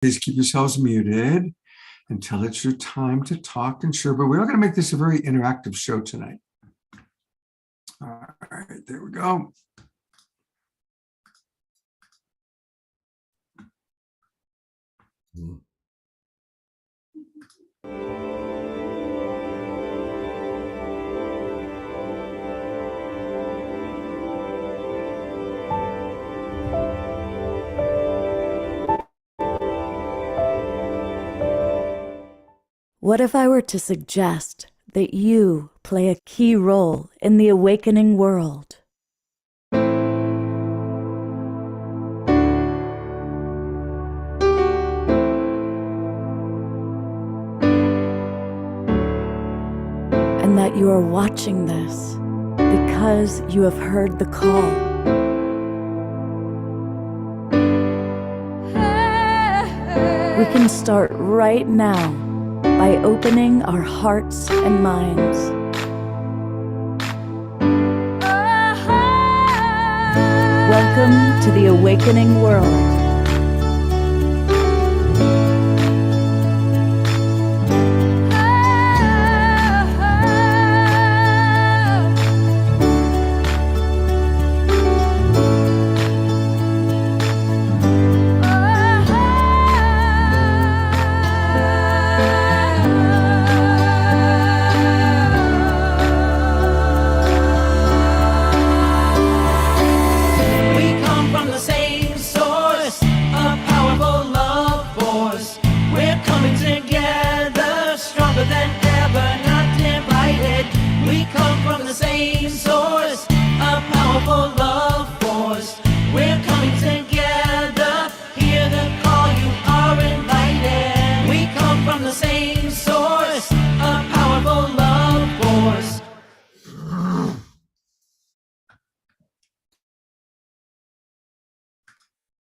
Please keep yourselves muted until it's your time to talk and share. But we are going to make this a very interactive show tonight. All right, there we go. What if I were to suggest that you play a key role in the awakening world? And that you are watching this because you have heard the call. We can start right now by opening our hearts and minds. Welcome to the awakening world.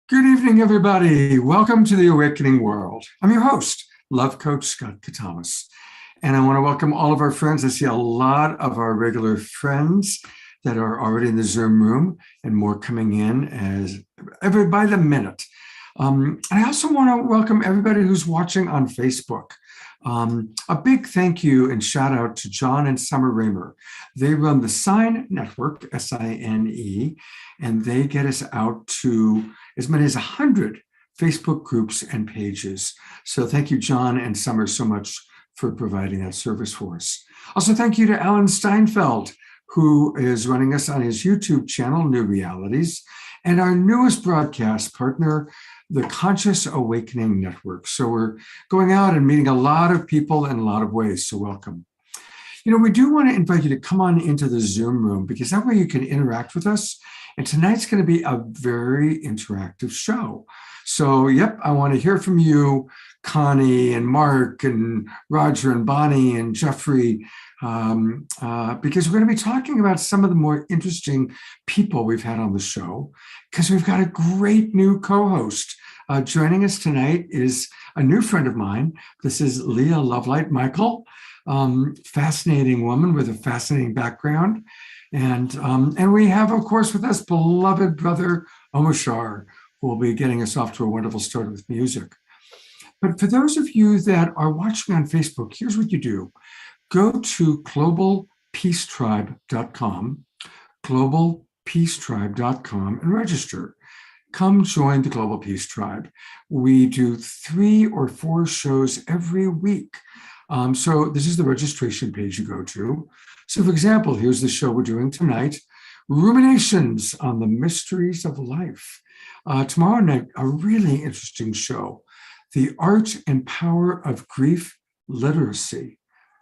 Good evening, everybody. Welcome to the Awakening World. I'm your host, Love Coach Scott Katamas. And I want to welcome all of our friends. I see a lot of our regular friends that are already in the Zoom room and more coming in by the minute. I also want to welcome everybody who's watching on Facebook. A big thank you and shout out to John and Summer Raymer. They run the Sign Network, SINE, and they get us out to as many as 100 Facebook groups and pages. So thank you, John and Summer, so much for providing that service for us. Also, thank you to Alan Steinfeld, who is running us on his YouTube channel, New Realities, and our newest broadcast partner, the Conscious Awakening Network. So we're going out and meeting a lot of people in a lot of ways, so welcome. You know, we do want to invite you to come on into the Zoom room because that way you can interact with us. And tonight's going to be a very interactive show. So, yep, I want to hear from you, Connie and Mark and Roger and Bonnie and Jeffrey, because we're going to be talking about some of the more interesting people we've had on the show, because we've got a great new co-host. Joining us tonight is a new friend of mine. This is Leah Lovelight Michael, fascinating woman with a fascinating background. And we have, of course, with us beloved brother Omashar, who will be getting us off to a wonderful start with music. But for those of you that are watching on Facebook, here's what you do. Go to globalpeacetribe.com, globalpeacetribe.com, and register. Come join the Global Peace Tribe. We do 3 or 4 shows every week. So this is the registration page you go to. So for example, here's the show we're doing tonight, Ruminations on the Mysteries of Life. Tomorrow night, a really interesting show, The Art and Power of Grief Literacy.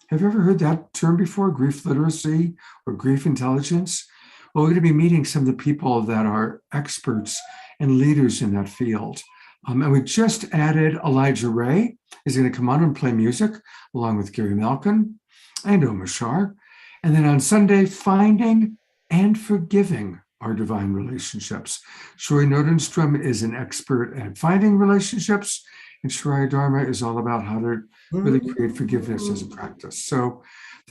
Have you ever heard that term before, grief literacy or grief intelligence? Well, we're going to be meeting some of the people that are experts and leaders in that field. And we just added Elijah Ray is going to come on and play music along with Gary Malkin and Omashar. And then on Sunday, Finding and Forgiving Our Divine Relationships. Shori Nordenstrom is an expert at finding relationships, and Shariah Dharma is all about how to really create forgiveness as a practice. So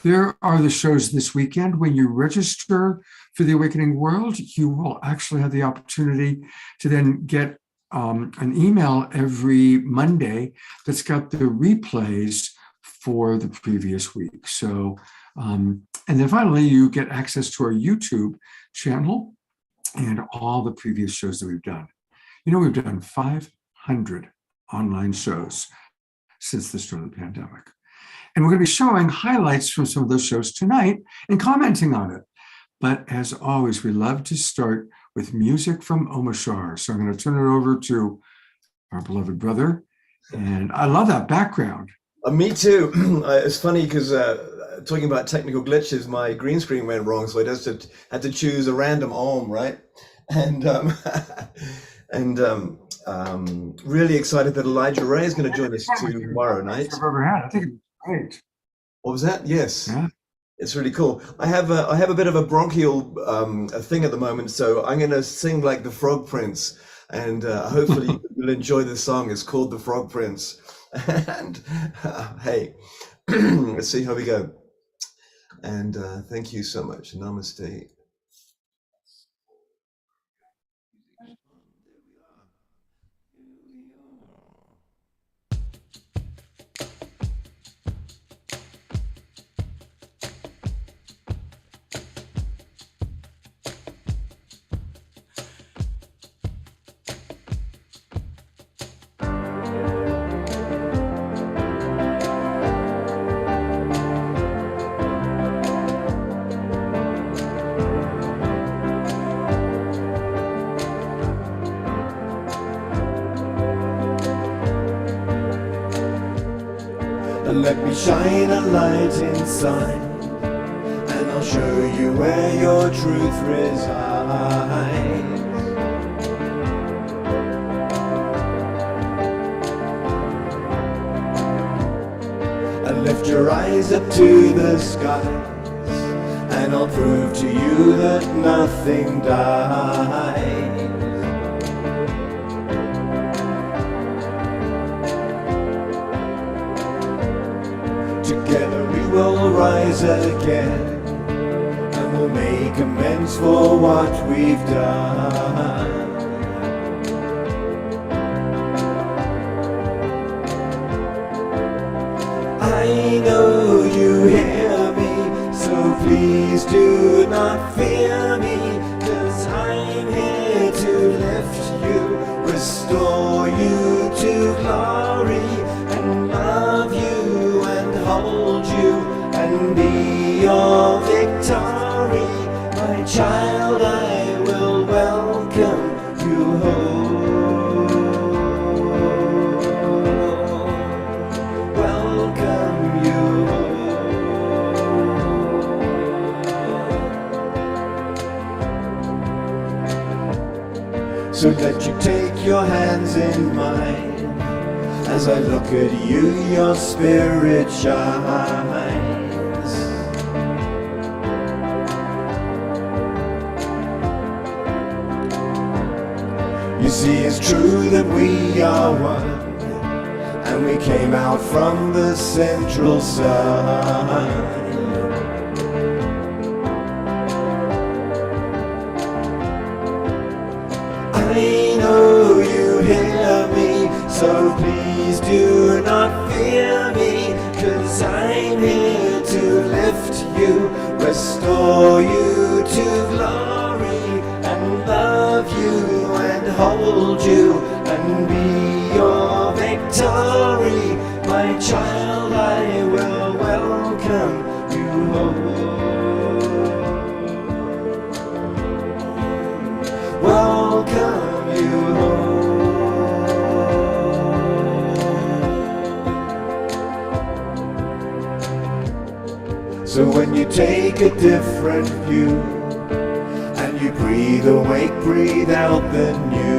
there are the shows this weekend. When you register for the Awakening World, you will actually have the opportunity to then get an email every Monday that's got the replays for the previous week. So, and then finally, you get access to our YouTube channel and all the previous shows that we've done. You know, we've done 500 online shows since the start of the pandemic. And we're going to be showing highlights from some of those shows tonight and commenting on it. But as always, we love to start with music from Omashar. So I'm going to turn it over to our beloved brother. And I love that background. Me too. It's funny because talking about technical glitches, my green screen went wrong, so I just had to choose a random Om, right? And really excited that Elijah Ray is going to join us tomorrow night. I've ever had. I think it's great. What was that? Yes. Yeah. It's really cool. I have a bit of a bronchial thing at the moment, so I'm going to sing like the Frog Prince, and hopefully you'll enjoy this song. It's called The Frog Prince. And hey, let's see how we go. And thank you so much. Namaste. Let me shine a light inside, and I'll show you where your truth resides. And lift your eyes up to the skies, and I'll prove to you that nothing dies. Together we will rise again, and we'll make amends for what we've done. I know you hear me, so please do not fear me, 'cause I'm here to lift you, restore you to glory, and love you and hold you and be your victory. My child, I will welcome you home. Welcome you home. So let you take your hands in mine. As I look at you, your spirit shines. You see, it's true that we are one, and we came out from the central sun. I know you hear me, so please do not fear me, 'cause I'm here to lift you, restore you to glory, and love you and hold you and be your victory. My child, I will welcome you home. Welcome you home. So when you take a different view, and you breathe awake, breathe out the new.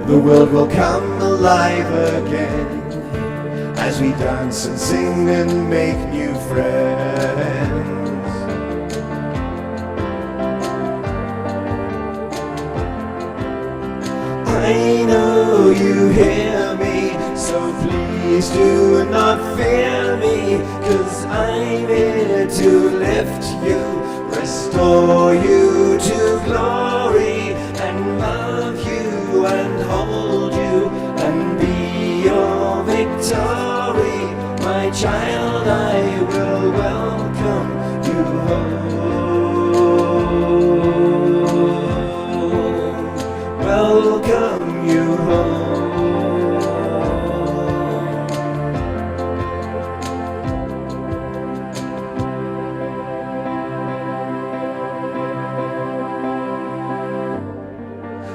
The world will come alive again, as we dance and sing and make new friends. I know you hear me, so please do not fear me, 'cause I'm here here to lift you, restore you to glory, and love you and hold you and be your victory. My child, I will welcome you home. Welcome you home.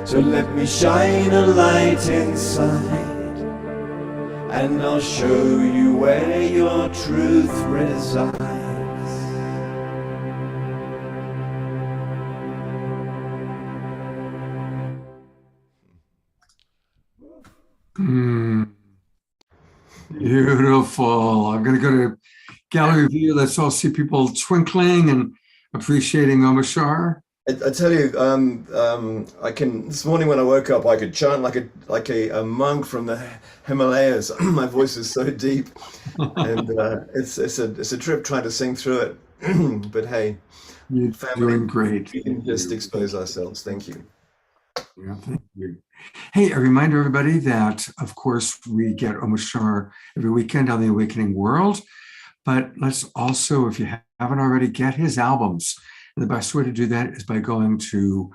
So let me shine a light inside, and I'll show you where your truth resides. Beautiful. I'm going to go to gallery view. Let's all see people twinkling and appreciating Omashar. I tell you, I can. This morning when I woke up, I could chant like a monk from the Himalayas. My voice is so deep, and it's a trip trying to sing through it. But hey, You're family, doing great. we can just expose ourselves. Thank you. Yeah, thank you. Hey, a reminder, everybody, that of course we get Omashar every weekend on the Awakening World. But let's also, if you haven't already, get his albums. And the best way to do that is by going to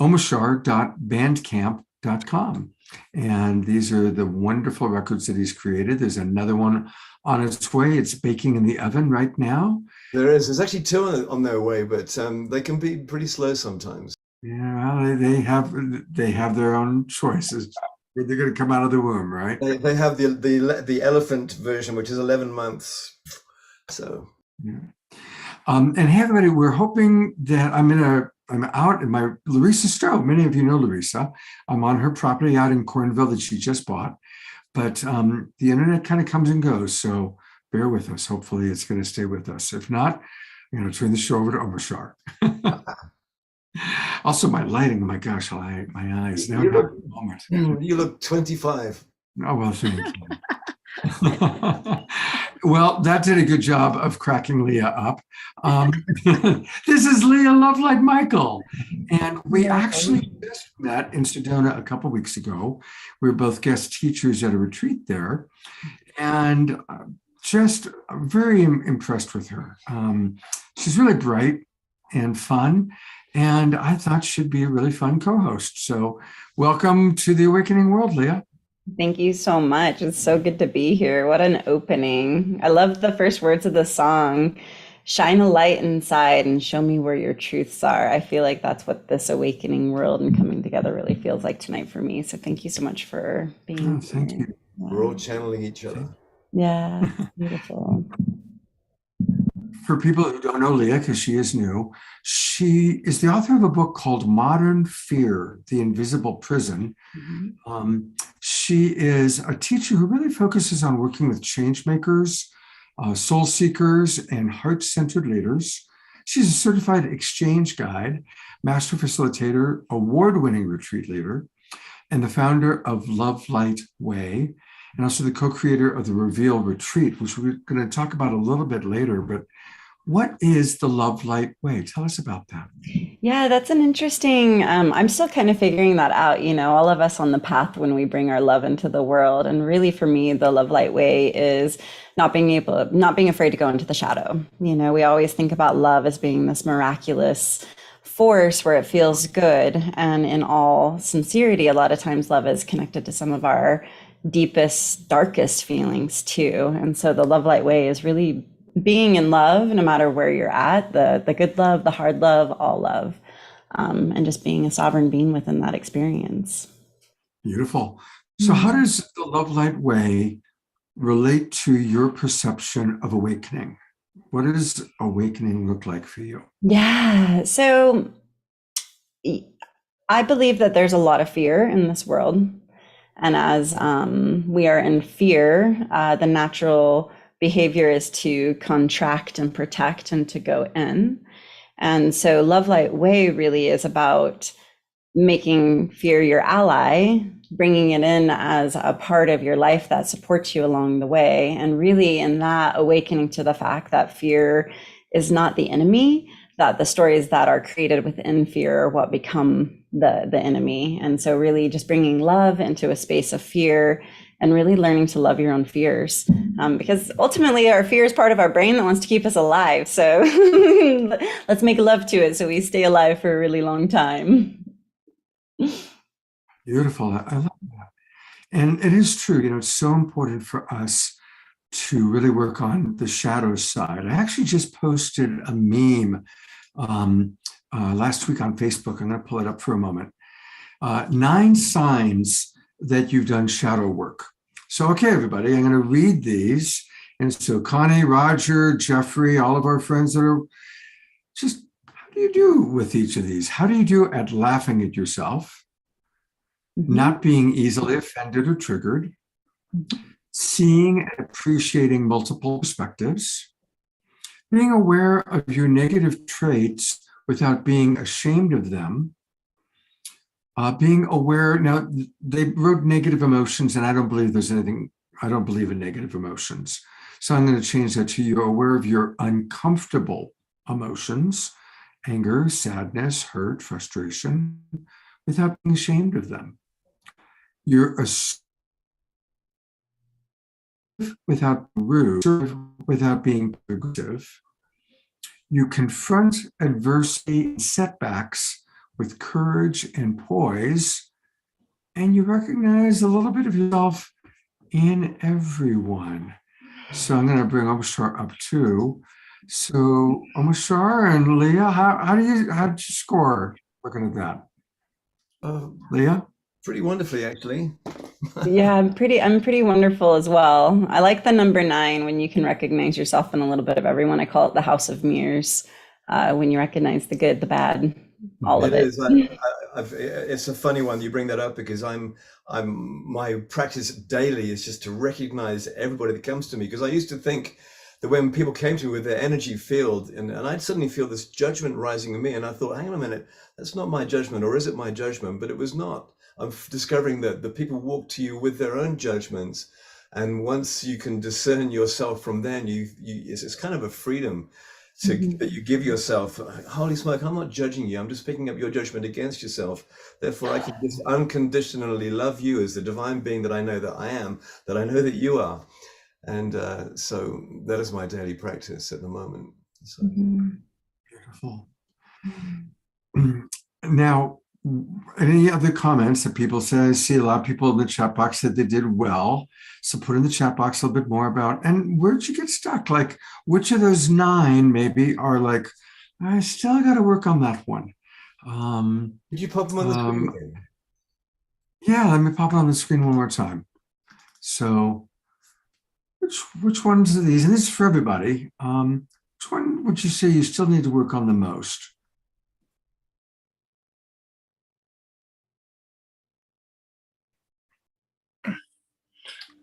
omashar.bandcamp.com. And these are the wonderful records that he's created. There's another one on its way. It's baking in the oven right now. There is. There's actually two on their way, but they can be pretty slow sometimes. Yeah, well, they have their own choices. They're going to come out of the womb, right? They have the elephant version, which is 11 months. So. Yeah. And hey, everybody, we're hoping that I'm out in my Larissa Stowe. Many of you know Larissa. I'm on her property out in Cornville that she just bought. But the internet kind of comes and goes, so bear with us. Hopefully, it's going to stay with us. If not, I'm going to turn the show over to Omashar. Also, my lighting. My gosh, my eyes. Now you look 25. Oh well, thank you. Well, that did a good job of cracking Leah up. This is Leah Love Like Michael. And we actually just met in Sedona a couple weeks ago. We were both guest teachers at a retreat there. And just very impressed with her. She's really bright and fun. And I thought she'd be a really fun co-host. So welcome to the Awakening World, Leah. Thank you so much. It's so good to be here. What an opening. I love the first words of the song. Shine a light inside and show me where your truths are. I feel like that's what this awakening world and coming together really feels like tonight for me. So thank you so much for being here. Thank you. Yeah. We're all channeling each other. Yeah, beautiful. For people who don't know Leah, because she is new, she is the author of a book called Modern Fear, The Invisible Prison. Mm-hmm. She is a teacher who really focuses on working with change makers, soul seekers, and heart-centered leaders. She's a certified exchange guide, master facilitator, award-winning retreat leader, and the founder of Love Light Way, and also the co-creator of the Reveal Retreat, which we're going to talk about a little bit later. But what is the Love Light Way? Tell us about that. Yeah, that's an interesting, I'm still kind of figuring that out, all of us on the path when we bring our love into the world. And really for me, the Love Light Way is not being afraid to go into the shadow. We always think about love as being this miraculous force where it feels good. And in all sincerity, a lot of times love is connected to some of our deepest, darkest feelings too. And so the Love Light Way is really being in love, no matter where you're at, the good love, the hard love, all love, and just being a sovereign being within that experience. Beautiful. So how does the Love Light Way relate to your perception of awakening? What does awakening look like for you? Yeah, so I believe that there's a lot of fear in this world. And as we are in fear, the natural behavior is to contract and protect and to go in. And so Love Light Way really is about making fear your ally, bringing it in as a part of your life that supports you along the way. And really in that awakening to the fact that fear is not the enemy, that the stories that are created within fear are what become the enemy. And so really just bringing love into a space of fear and really learning to love your own fears. Because ultimately our fear is part of our brain that wants to keep us alive. So let's make love to it so we stay alive for a really long time. Beautiful. I love that. And it is true, it's so important for us to really work on the shadow side. I actually just posted a meme last week on Facebook. I'm going to pull it up for a moment. 9 signs that you've done shadow work. So, okay, everybody, I'm going to read these. And so Connie, Roger, Jeffrey, all of our friends that are just, how do you do with each of these? How do you do at laughing at yourself, not being easily offended or triggered, seeing and appreciating multiple perspectives, being aware of your negative traits without being ashamed of them, being aware. Now, they wrote negative emotions, and I don't believe in negative emotions. So I'm going to change that to you're aware of your uncomfortable emotions, anger, sadness, hurt, frustration, without being ashamed of them. You're without being rude, without being aggressive. You confront adversity and setbacks with courage and poise, and you recognize a little bit of yourself in everyone. So I'm going to bring Omashar up too. So Omashar and Leah, how did you score looking at that? Leah? Pretty wonderfully, actually. Yeah, I'm pretty wonderful as well. I like the number 9 when you can recognize yourself in a little bit of everyone. I call it the house of mirrors. When you recognize the good, the bad, all of it. It is. It's a funny one you bring that up, because my practice daily is just to recognize everybody that comes to me, because I used to think that when people came to me with their energy field, and I'd suddenly feel this judgment rising in me, and I thought, hang on a minute, that's not my judgment, or is it my judgment? But it was not. I'm discovering that the people walk to you with their own judgments, and once you can discern yourself from then, it's kind of a freedom that you give yourself. Holy smoke, I'm not judging you, I'm just picking up your judgment against yourself. Therefore, I can just unconditionally love you as the divine being that I know that I am, that I know that you are. And so that is my daily practice at the moment. So. Beautiful. Now, any other comments that people say? I see a lot of people in the chat box said they did well. So put in the chat box a little bit more about, and where'd you get stuck? Like, which of those 9 maybe are like, I still got to work on that one. Did you pop them on the screen again? Yeah, let me pop it on the screen one more time. So which ones are these? And this is for everybody. Which one would you say you still need to work on the most?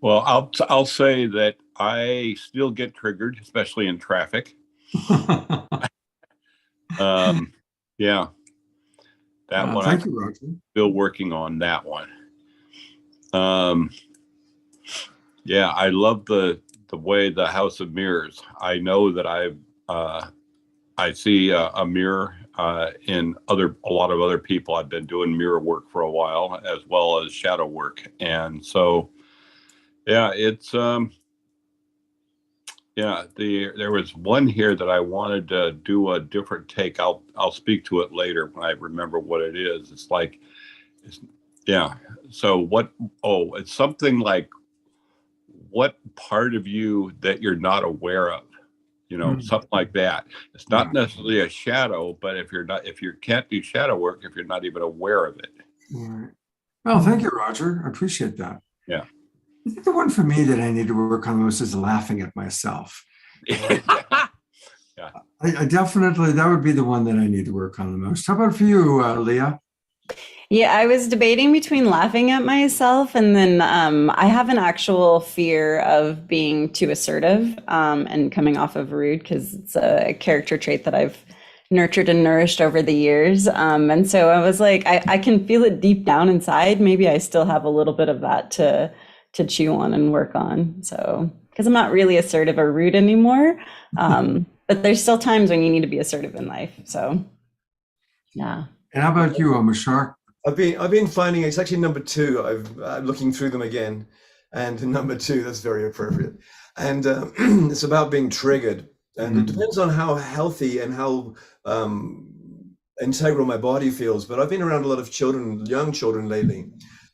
Well, I'll say that I still get triggered, especially in traffic. Yeah, that one. Thank you, Roger. Still working on that one. Yeah, I love the way the House of Mirrors. I know that I see a mirror in a lot of other people. I've been doing mirror work for a while, as well as shadow work, and so. Yeah, it's there was one here that I wanted to do a different take. I'll speak to it later when I remember what it is. It's like, so what, it's something like, what part of you that you're not aware of, something like that. It's not necessarily a shadow, but if you can't do shadow work, if you're not even aware of it. Right. Well, thank you, Roger. I appreciate that. Yeah. I think the one for me that I need to work on most is laughing at myself. Yeah. I definitely, that would be the one that I need to work on the most. How about for you, Leah? Yeah, I was debating between laughing at myself and then I have an actual fear of being too assertive and coming off of rude, because it's a character trait that I've nurtured and nourished over the years. And so I was like, I can feel it deep down inside. Maybe I still have a little bit of that to chew on and work on. So, because I'm not really assertive or rude anymore. But there's still times when you need to be assertive in life. So, yeah. And how about you, Mashar? I've been finding it's actually number two. I'm looking through them again, and number two, that's very appropriate. And it's about being triggered, and it depends on how healthy and how integral my body feels. But I've been around a lot of children, young children lately,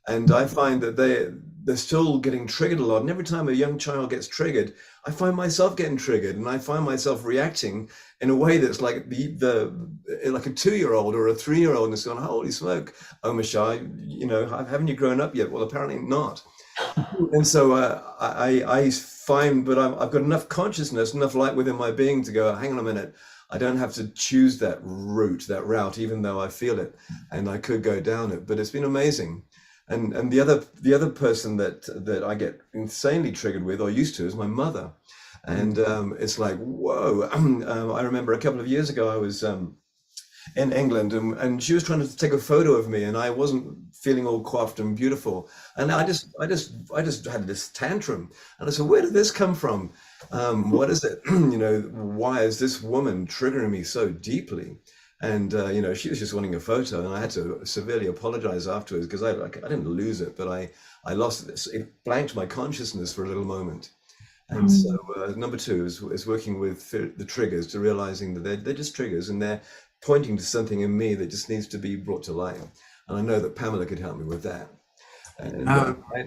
and I find that they're still getting triggered a lot. And every time a young child gets triggered, I find myself getting triggered, and I find myself reacting in a way that's like like a 2-year-old or a 3-year-old, and it's going, holy smoke, oh Mashai, haven't you grown up yet? Well, apparently not. And so I find, but I've got enough consciousness, enough light within my being to go, hang on a minute, I don't have to choose that route, even though I feel it, and I could go down it. But it's been amazing. And the other person that I get insanely triggered with, or used to, is my mother. And it's like, whoa. I remember a couple of years ago, I was in England, and she was trying to take a photo of me, and I wasn't feeling all coiffed and beautiful. And I just had this tantrum. And I said, where did this come from? What is it? Why is this woman triggering me so deeply? And she was just wanting a photo, and I had to severely apologize afterwards, because I didn't lose it, but I lost it. It blanked my consciousness for a little moment. And so number two is working with the triggers, to realizing that they're just triggers, and they're pointing to something in me that just needs to be brought to light. And I know that Pamela could help me with that. And,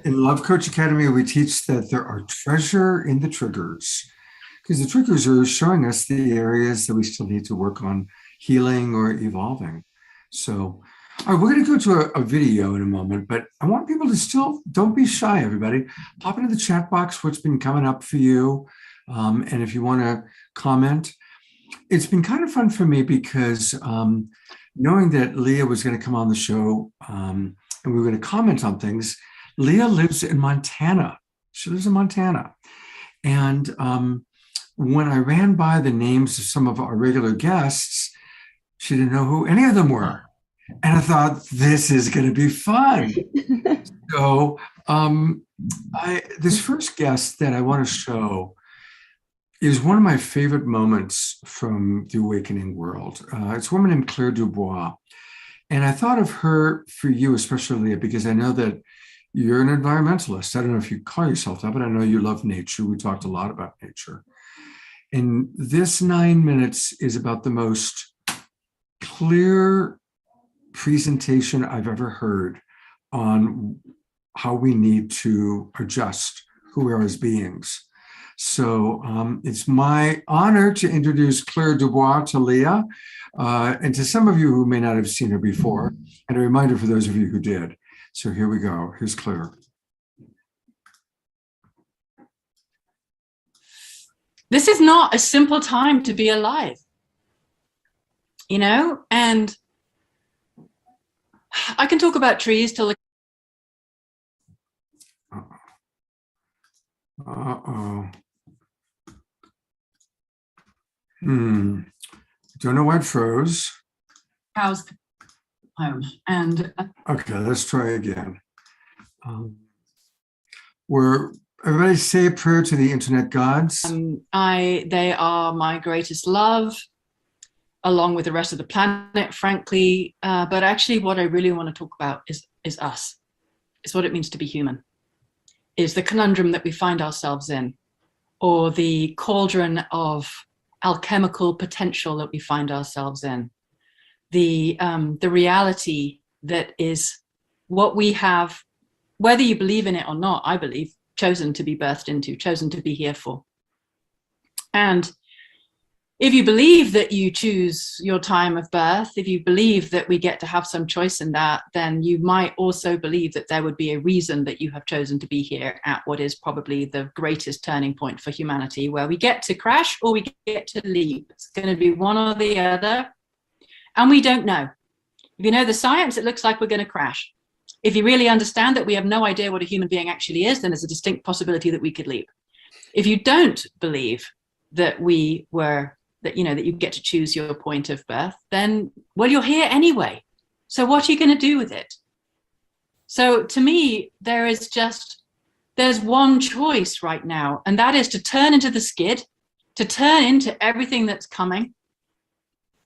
in Love Coach Academy, we teach that there are treasure in the triggers, because the triggers are showing us the areas that we still need to work on healing or evolving. So, all right, we're going to go to a video in a moment, but I want people to still, don't be shy, everybody. Pop into the chat box what's been coming up for you. And if you want to comment, it's been kind of fun for me, because knowing that Leah was going to come on the show and we were going to comment on things, Leah lives in Montana. She lives in Montana. And when I ran by the names of some of our regular guests, she didn't know who any of them were. And I thought, this is going to be fun. So this first guest that I want to show is one of my favorite moments from the awakening world. It's a woman named Claire Dubois. And I thought of her for you, especially, Leah, because I know that you're an environmentalist. I don't know if you call yourself that, but I know you love nature. We talked a lot about nature. And this 9 minutes is about the most clear presentation I've ever heard on how we need to adjust who we are as beings. So it's my honor to introduce Claire Dubois to Leah, and to some of you who may not have seen her before, and a reminder for those of you who did. So here we go. Here's Claire. This is not a simple time to be alive, and I can talk about trees till the Don't know why it froze. cows home. And Okay, let's try again. Everybody say a prayer to the internet gods. they are my greatest love, along with the rest of the planet, frankly. But actually, what I really want to talk about is us. It's what it means to be human. Is the conundrum that we find ourselves in, or the cauldron of alchemical potential that we find ourselves in. The reality that is what we have, whether you believe in it or not, I believe, chosen to be birthed into, chosen to be here for. And if you believe that you choose your time of birth, if you believe that we get to have some choice in that, then you might also believe that there would be a reason that you have chosen to be here at what is probably the greatest turning point for humanity, where we get to crash or we get to leap. It's going to be one or the other. And we don't know. If you know the science, it looks like we're going to crash. If you really understand that we have no idea what a human being actually is, then there's a distinct possibility that we could leap. If you don't believe that that you get to choose your point of birth, then, well, you're here anyway. So what are you going to do with it? So to me, there's one choice right now, and that is to turn into the skid to turn into everything that's coming,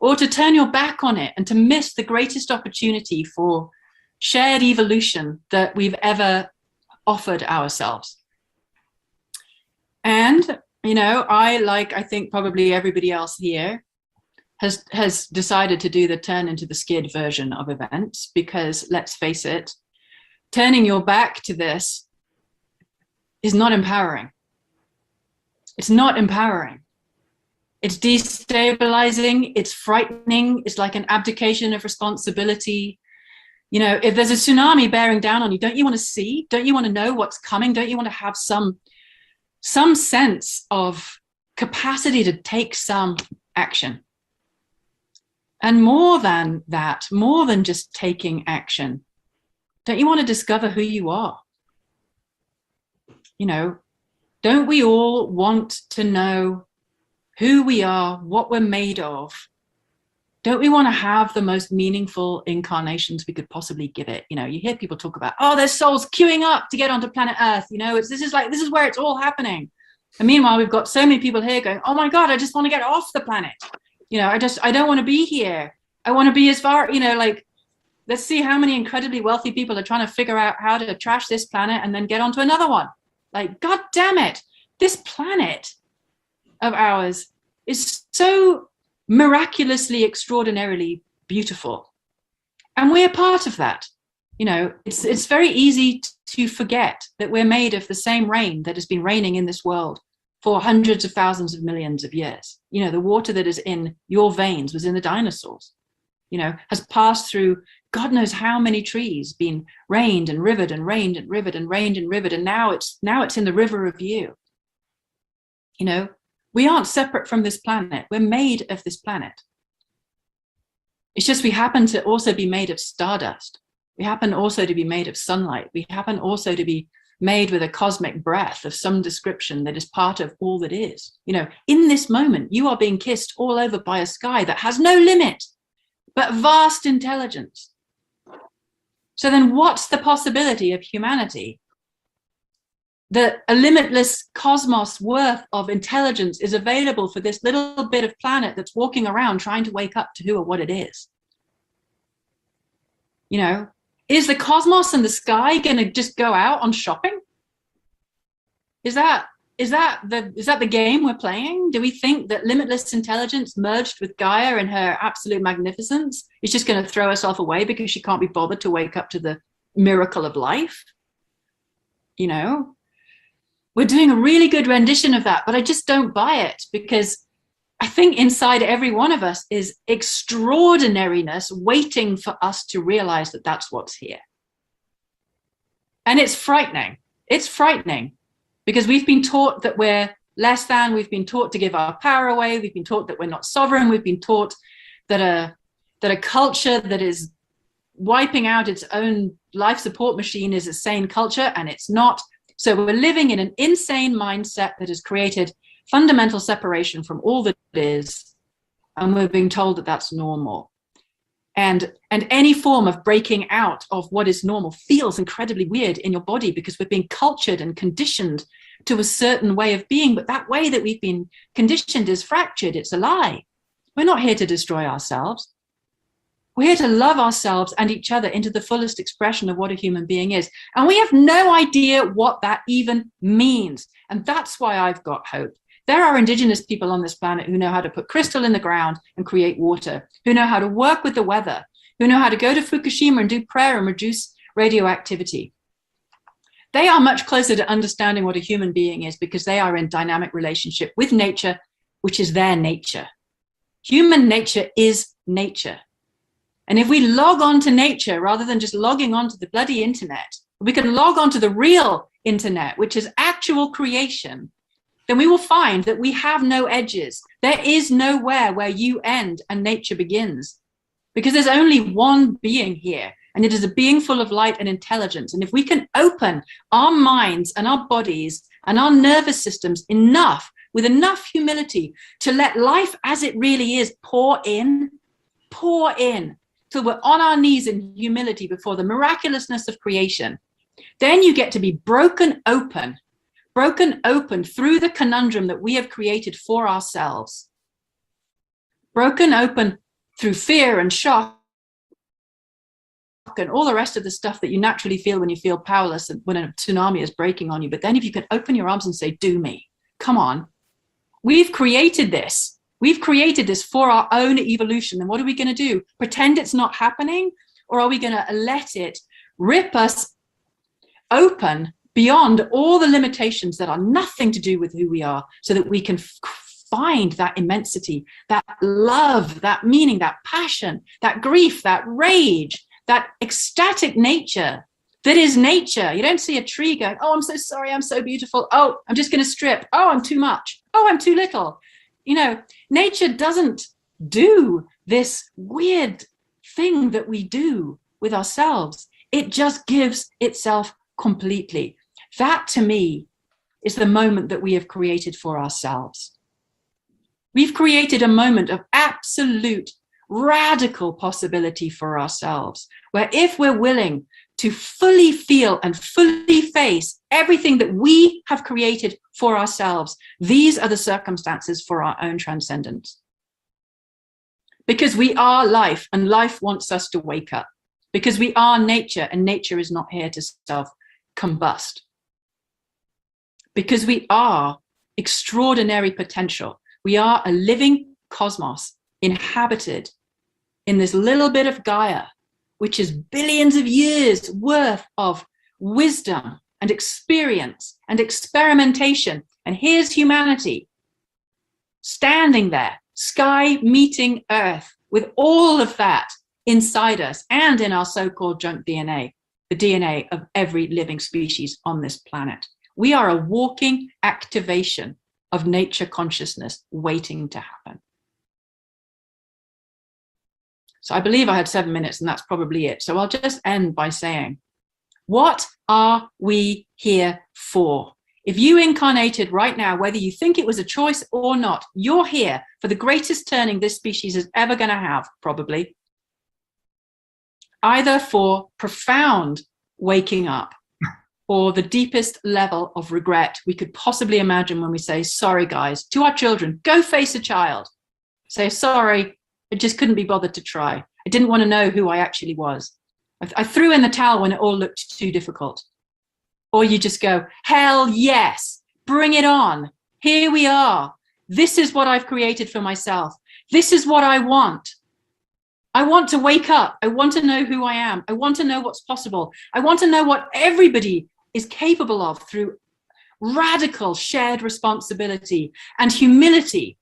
or to turn your back on it and to miss the greatest opportunity for shared evolution that we've ever offered ourselves. And, you know, I think probably everybody else here has decided to do the turn into the skid version of events, because let's face it, turning your back to this is not empowering. It's not empowering. It's destabilizing, it's frightening, it's like an abdication of responsibility. You know, if there's a tsunami bearing down on you, don't you want to see? Don't you want to know what's coming? Don't you want to have some sense of capacity to take some action? And more than that, more than just taking action, don't you want to discover who you are? You know, don't we all want to know who we are, what we're made of? Don't we want to have the most meaningful incarnations we could possibly give it? You know, you hear people talk about, oh, there's souls queuing up to get onto planet Earth. You know, this is where it's all happening. And meanwhile, we've got so many people here going, oh my God, I just want to get off the planet. You know, I don't want to be here. I want to be as far, you know, like, let's see how many incredibly wealthy people are trying to figure out how to trash this planet and then get onto another one. Like, God damn it, this planet of ours is so miraculously, extraordinarily beautiful. And we're part of that. You know, it's very easy to forget that we're made of the same rain that has been raining in this world for hundreds of thousands of millions of years. You know, the water that is in your veins was in the dinosaurs, you know, has passed through God knows how many trees, been rained and rivered and rained and rivered and rained and rivered. And now it's in the river of you. You know, we aren't separate from this planet. We're made of this planet. It's just we happen to also be made of stardust. We happen also to be made of sunlight. We happen also to be made with a cosmic breath of some description that is part of all that is. You know, in this moment, you are being kissed all over by a sky that has no limit, but vast intelligence. So then what's the possibility of humanity that a limitless cosmos worth of intelligence is available for this little bit of planet that's walking around trying to wake up to who or what it is? You know, is the cosmos and the sky going to just go out on shopping? Is that the game we're playing? Do we think that limitless intelligence merged with Gaia and her absolute magnificence is just going to throw herself away because she can't be bothered to wake up to the miracle of life? You know, we're doing a really good rendition of that, but I just don't buy it, because I think inside every one of us is extraordinariness waiting for us to realize that that's what's here. And it's frightening. It's frightening. Because we've been taught that we're less than, we've been taught to give our power away, we've been taught that we're not sovereign, we've been taught that a culture that is wiping out its own life support machine is a sane culture, and it's not. So we're living in an insane mindset that has created fundamental separation from all that is, and we're being told that that's normal. And any form of breaking out of what is normal feels incredibly weird in your body, because we're being cultured and conditioned to a certain way of being. But that way that we've been conditioned is fractured. It's a lie. We're not here to destroy ourselves. We're here to love ourselves and each other into the fullest expression of what a human being is. And we have no idea what that even means. And that's why I've got hope. There are indigenous people on this planet who know how to put crystal in the ground and create water, who know how to work with the weather, who know how to go to Fukushima and do prayer and reduce radioactivity. They are much closer to understanding what a human being is, because they are in dynamic relationship with nature, which is their nature. Human nature is nature. And if we log on to nature rather than just logging onto the bloody internet, we can log on to the real internet, which is actual creation, then we will find that we have no edges. There is nowhere where you end and nature begins, because there's only one being here, and it is a being full of light and intelligence. And if we can open our minds and our bodies and our nervous systems enough, with enough humility, to let life as it really is pour in, till we're on our knees in humility before the miraculousness of creation, then you get to be broken open broken open through the conundrum that we have created for ourselves, broken open through fear and shock and all the rest of the stuff that you naturally feel when you feel powerless and when a tsunami is breaking on you. But then if you can open your arms and say, do me, come on. We've created this. We've created this for our own evolution. And what are we going to do? Pretend it's not happening? Or are we going to let it rip us open beyond all the limitations that are nothing to do with who we are, so that we can find that immensity, that love, that meaning, that passion, that grief, that rage, that ecstatic nature that is nature. You don't see a tree going, oh, I'm so sorry, I'm so beautiful. Oh, I'm just going to strip. Oh, I'm too much. Oh, I'm too little. You know, nature doesn't do this weird thing that we do with ourselves. It just gives itself completely. That, to me, is the moment that we have created for ourselves. We've created a moment of absolute radical possibility for ourselves, where if we're willing to fully feel and fully face everything that we have created for ourselves, these are the circumstances for our own transcendence. Because we are life, and life wants us to wake up. Because we are nature, and nature is not here to self-combust. Because we are extraordinary potential. We are a living cosmos inhabited in this little bit of Gaia, which is billions of years worth of wisdom and experience and experimentation. And here's humanity standing there, sky meeting earth, with all of that inside us and in our so-called junk DNA, the DNA of every living species on this planet. We are a walking activation of nature consciousness waiting to happen. So I believe I had 7 minutes, and that's probably it. So I'll just end by saying, what are we here for? If you incarnated right now, whether you think it was a choice or not, you're here for the greatest turning this species is ever going to have, probably. Either for profound waking up or the deepest level of regret we could possibly imagine when we say, sorry, guys, to our children, go face a child. Say, sorry, I just couldn't be bothered to try. I didn't want to know who I actually was. I threw in the towel when it all looked too difficult. Or you just go, hell yes, bring it on. Here we are. This is what I've created for myself. This is what I want. I want to wake up. I want to know who I am. I want to know what's possible. I want to know what everybody is capable of through radical shared responsibility and humility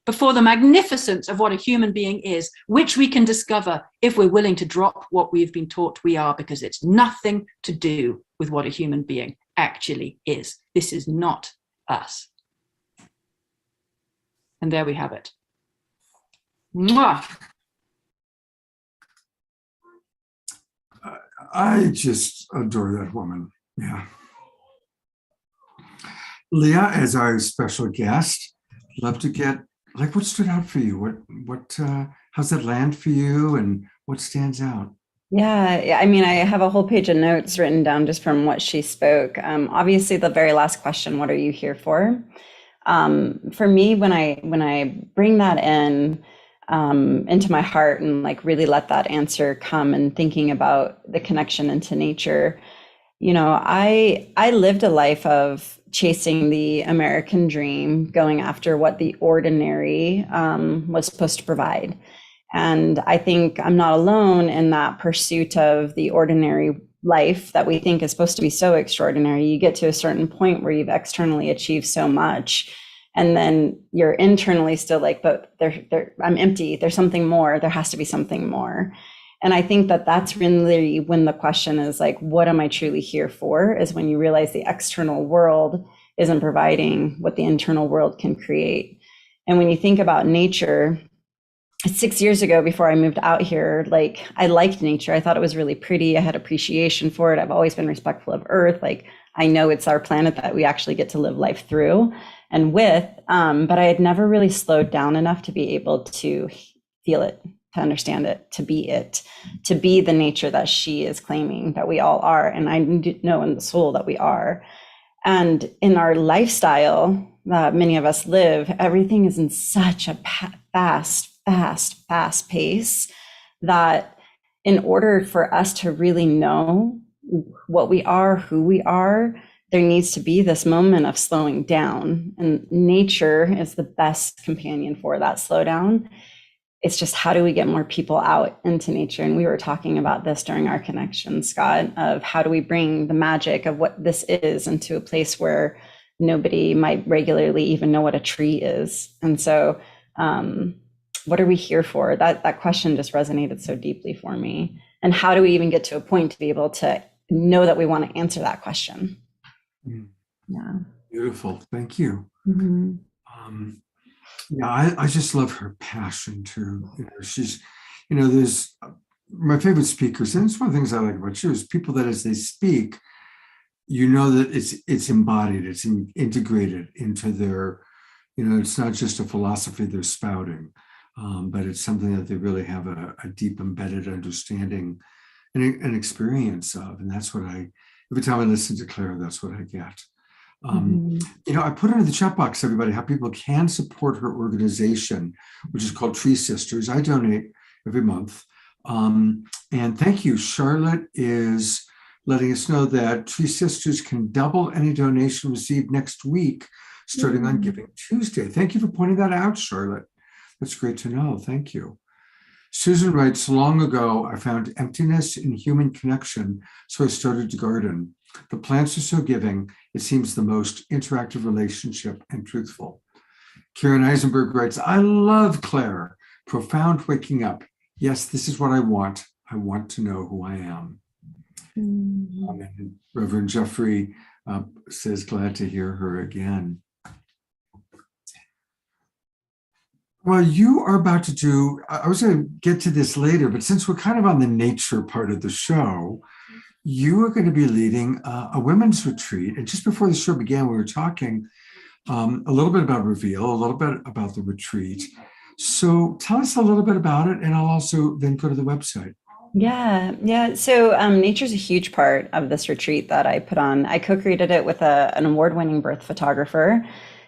before the magnificence of what a human being is, which we can discover if we're willing to drop what we've been taught we are, because it's nothing to do with what a human being actually is. This is not us. And there we have it. Mwah. I just adore that woman. Yeah. Leah, as our special guest, love to get, like, what stood out for you? How's that land for you, and what stands out? Yeah, I mean, I have a whole page of notes written down just from what she spoke. Obviously, the very last question, what are you here for? For me, when I bring that in into my heart and like really let that answer come, and thinking about the connection into nature, you know, I lived a life of chasing the American dream, going after what the ordinary was supposed to provide. And I think I'm not alone in that pursuit of the ordinary life that we think is supposed to be so extraordinary. You get to a certain point where you've externally achieved so much, and then you're internally still like, but I'm empty. There's something more. There has to be something more. And I think that that's really when the question is like, what am I truly here for? Is when you realize the external world isn't providing what the internal world can create. And when you think about nature, 6 years ago, before I moved out here, like, I liked nature. I thought it was really pretty. I had appreciation for it. I've always been respectful of Earth. Like, I know it's our planet that we actually get to live life through and with, but I had never really slowed down enough to be able to feel it, to understand it, to be the nature that she is claiming that we all are. And I know in the soul that we are. And in our lifestyle that many of us live, everything is in such a fast pace that in order for us to really know what we are, who we are, there needs to be this moment of slowing down. And nature is the best companion for that slowdown. It's just, how do we get more people out into nature? And we were talking about this during our connection, Scott, of how do we bring the magic of what this is into a place where nobody might regularly even know what a tree is. And so what are we here for? That question just resonated so deeply for me. And how do we even get to a point to be able to know that we want to answer that question? Yeah. Beautiful. Thank you. Mm-hmm. Yeah, I just love her passion too. She's, there's my favorite speakers, and it's one of the things I like about you is people that as they speak, that it's embodied, it's integrated into their, it's not just a philosophy they're spouting, but it's something that they really have a deep embedded understanding and an experience of. And that's what every time I listen to Claire, that's what I get. I put into the chat box, everybody, how people can support her organization, which is called Tree Sisters. I donate every month. And thank you. Charlotte is letting us know that Tree Sisters can double any donation received next week, starting on Giving Tuesday. Thank you for pointing that out, Charlotte. That's great to know. Thank you. Susan writes, long ago, I found emptiness in human connection, so I started to garden. The plants are so giving, it seems the most interactive relationship and truthful. Karen Eisenberg writes, I love Claire. Profound waking up. Yes, this is what I want. I want to know who I am. And Reverend Jeffrey says, glad to hear her again. Well, you are about to do, I was going to get to this later, but since we're kind of on the nature part of the show, you are going to be leading a women's retreat. And just before the show began, we were talking a little bit about Reveal, a little bit about the retreat. So tell us a little bit about it, and I'll also then go to the website. Yeah. So nature's a huge part of this retreat that I put on. I co-created it with an award-winning birth photographer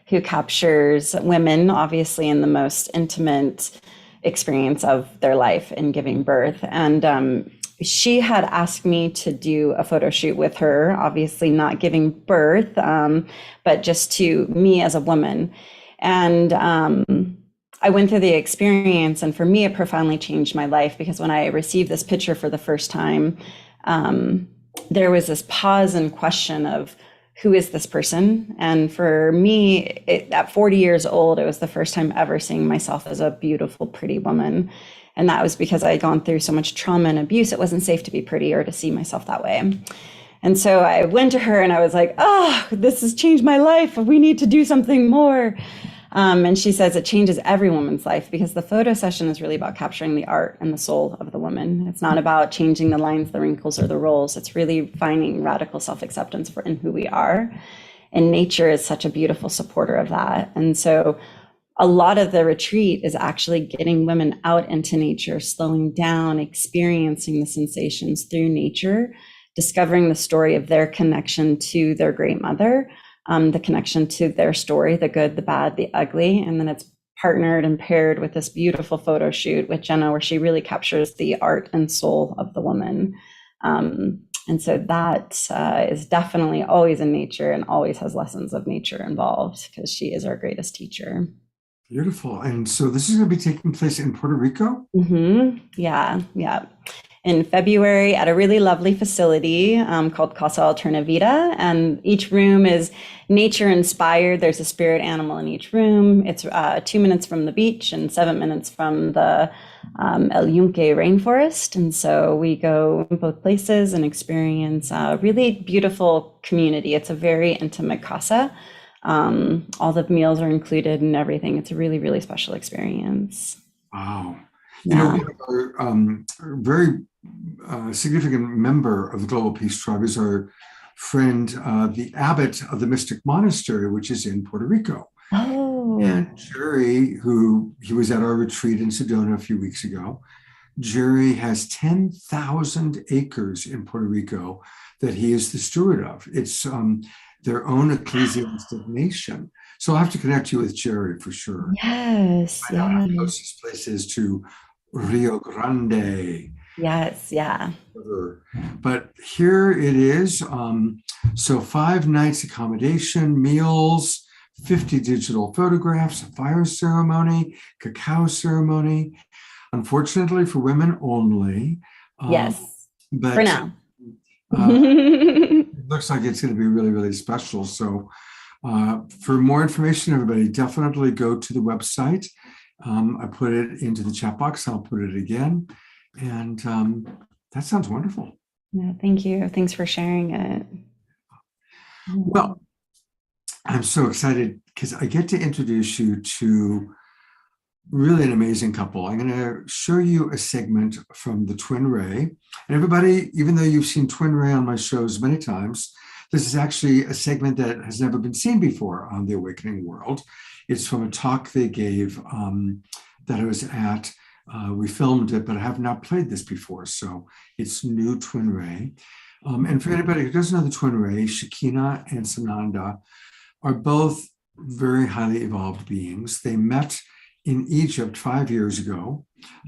who captures women, obviously, in the most intimate experience of their life in giving birth. And she had asked me to do a photo shoot with her, obviously not giving birth, but just to me as a woman. And I went through the experience, and for me, it profoundly changed my life, because when I received this picture for the first time, there was this pause and question of, who is this person? And for me, at 40 years old, it was the first time ever seeing myself as a beautiful, pretty woman. And that was because I had gone through so much trauma and abuse. It wasn't safe to be pretty or to see myself that way. And so I went to her and I was like, oh, this has changed my life. We need to do something more. And she says it changes every woman's life, because the photo session is really about capturing the art and the soul of the woman. It's not about changing the lines, the wrinkles, or the roles. It's really finding radical self-acceptance in who we are. And nature is such a beautiful supporter of that. And so a lot of the retreat is actually getting women out into nature, slowing down, experiencing the sensations through nature, discovering the story of their connection to their great mother, the connection to their story, the good, the bad, the ugly. And then it's partnered and paired with this beautiful photo shoot with Jenna, where she really captures the art and soul of the woman. And so that is definitely always in nature and always has lessons of nature involved, because she is our greatest teacher. Beautiful. And so this is going to be taking place in Puerto Rico? Yeah. In February at a really lovely facility called Casa Alternavida. And each room is nature inspired. There's a spirit animal in each room. It's 2 minutes from the beach and 7 minutes from the El Yunque rainforest. And so we go in both places and experience a really beautiful community. It's a very intimate casa. All the meals are included and everything. It's a really, really special experience. Wow. Yeah. We have our very significant member of the Global Peace Tribe is our friend, the abbot of the Mystic Monastery, which is in Puerto Rico. Oh. And Jerry, he was at our retreat in Sedona a few weeks ago. Jerry has 10,000 acres in Puerto Rico that he is the steward of. It's their own ecclesiastic nation. So I'll have to connect you with Jerry for sure. Yes. I know how close this place is to Rio Grande. Yes. Yeah. But here it is. So 5 nights accommodation, meals, 50 digital photographs, a fire ceremony, cacao ceremony. Unfortunately for women only. Yes. But For now. it looks like it's going to be really, really special. So for more information, everybody, definitely go to the website. I put it into the chat box. I'll put it again. And that sounds wonderful. Yeah, thank you. Thanks for sharing it. Well, I'm so excited because I get to introduce you to really an amazing couple. I'm going to show you a segment from the Twin Ray. And everybody, even though you've seen Twin Ray on my shows many times, this is actually a segment that has never been seen before on The Awakening World. It's from a talk they gave that I was at. We filmed it, but I have not played this before. So it's new Twin Ray. And for anybody who doesn't know the Twin Ray, Shekinah and Sananda are both very highly evolved beings. They met in Egypt 5 years ago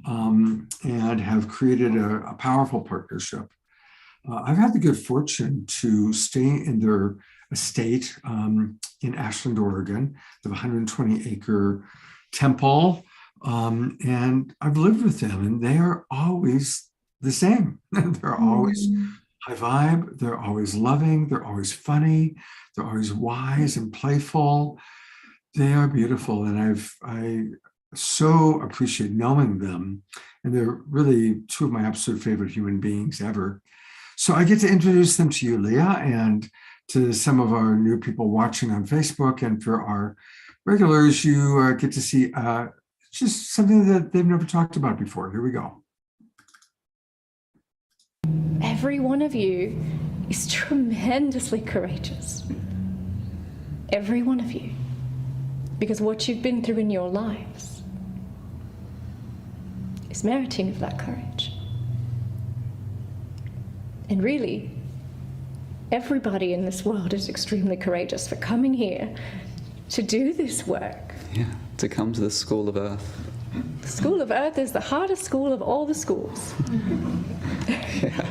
and have created a powerful partnership. I've had the good fortune to stay in their estate in Ashland, Oregon, the 120-acre temple. And I've lived with them, and they are always the same. They're always high vibe. They're always loving. They're always funny. They're always wise and playful. They are beautiful, and I so appreciate knowing them. And they're really two of my absolute favorite human beings ever. So I get to introduce them to you, Leah, and to some of our new people watching on Facebook. And for our regulars, you get to see just something that they've never talked about before. Here we go. Every one of you is tremendously courageous. Every one of you. Because what you've been through in your lives is meriting of that courage. And really, everybody in this world is extremely courageous for coming here to do this work. Yeah, to come to the School of Earth. The School of Earth is the hardest school of all the schools. Yeah.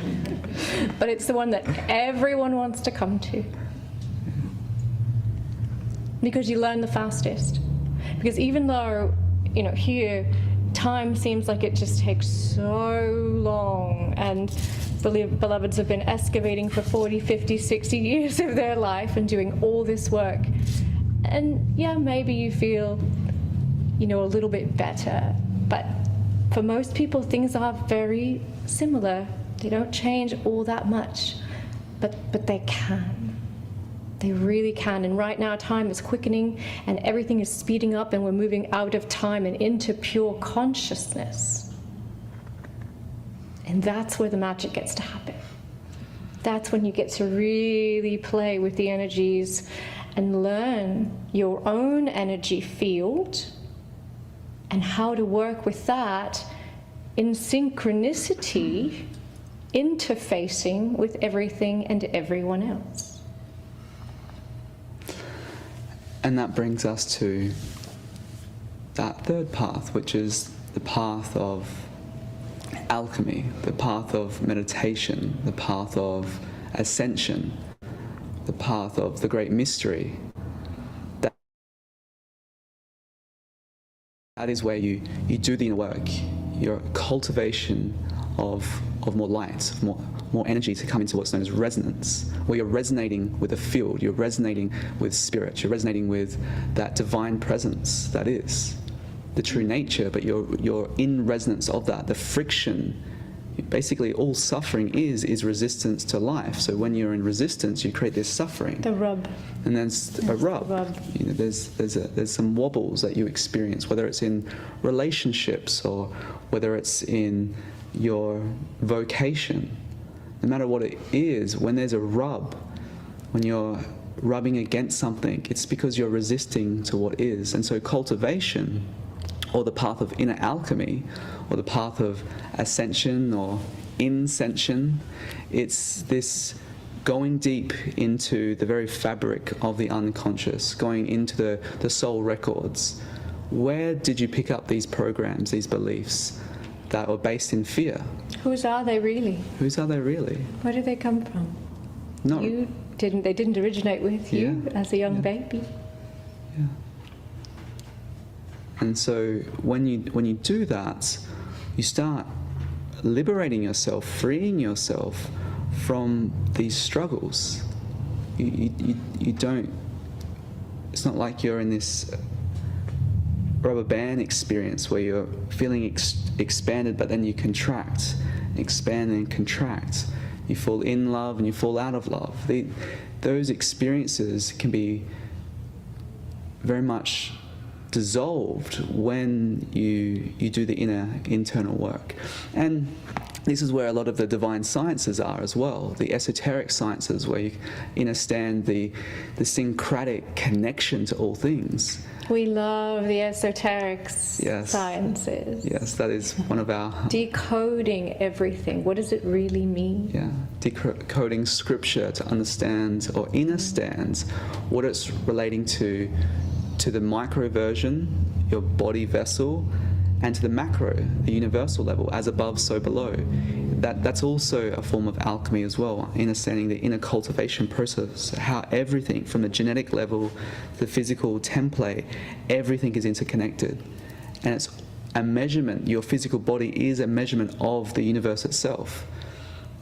But it's the one that everyone wants to come to. Because you learn the fastest. Because even though, here, time seems like it just takes so long, and beloveds have been excavating for 40, 50, 60 years of their life and doing all this work. And yeah, maybe you feel, a little bit better. But for most people, things are very similar. They don't change all that much. But they can. They really can. And right now, time is quickening and everything is speeding up, and we're moving out of time and into pure consciousness. And that's where the magic gets to happen. That's when you get to really play with the energies and learn your own energy field and how to work with that in synchronicity, interfacing with everything and everyone else. And that brings us to that third path, which is the path of alchemy, the path of meditation, the path of ascension, the path of the great mystery. That is where you do the inner work, your cultivation of more light, of more energy to come into what's known as resonance, where you're resonating with the field, you're resonating with spirit, you're resonating with that divine presence that is the true nature, but you're in resonance of that. The friction, basically all suffering is resistance to life. So when you're in resistance, you create this suffering. The rub. And then a rub. There's some wobbles that you experience, whether it's in relationships or whether it's in your vocation. No matter what it is, when there's a rub, when you're rubbing against something, it's because you're resisting to what is. And so cultivation, or the path of inner alchemy, or the path of ascension or inscension, it's this going deep into the very fabric of the unconscious, going into the soul records. Where did you pick up these programs, these beliefs that were based in fear? Whose are they really? Whose are they really? Where do they come from? Not, They didn't originate with you as a young baby. Yeah. And so when you do that, you start liberating yourself, freeing yourself from these struggles. You don't, it's not like you're in this rubber band experience where you're feeling expanded, but then you contract, expand and contract. You fall in love and you fall out of love. Those experiences can be very much dissolved when you do the internal work. And this is where a lot of the divine sciences are as well, the esoteric sciences, where you understand the syncretic connection to all things. We love the esoteric sciences. Yes, that is one of our... Decoding everything. What does it really mean? Yeah, decoding scripture to understand or understand what it's relating to the micro version, your body vessel, and to the macro, the universal level, as above, so below. That's also a form of alchemy as well, understanding the inner cultivation process, how everything from the genetic level, the physical template, everything is interconnected. And it's a measurement, your physical body is a measurement of the universe itself.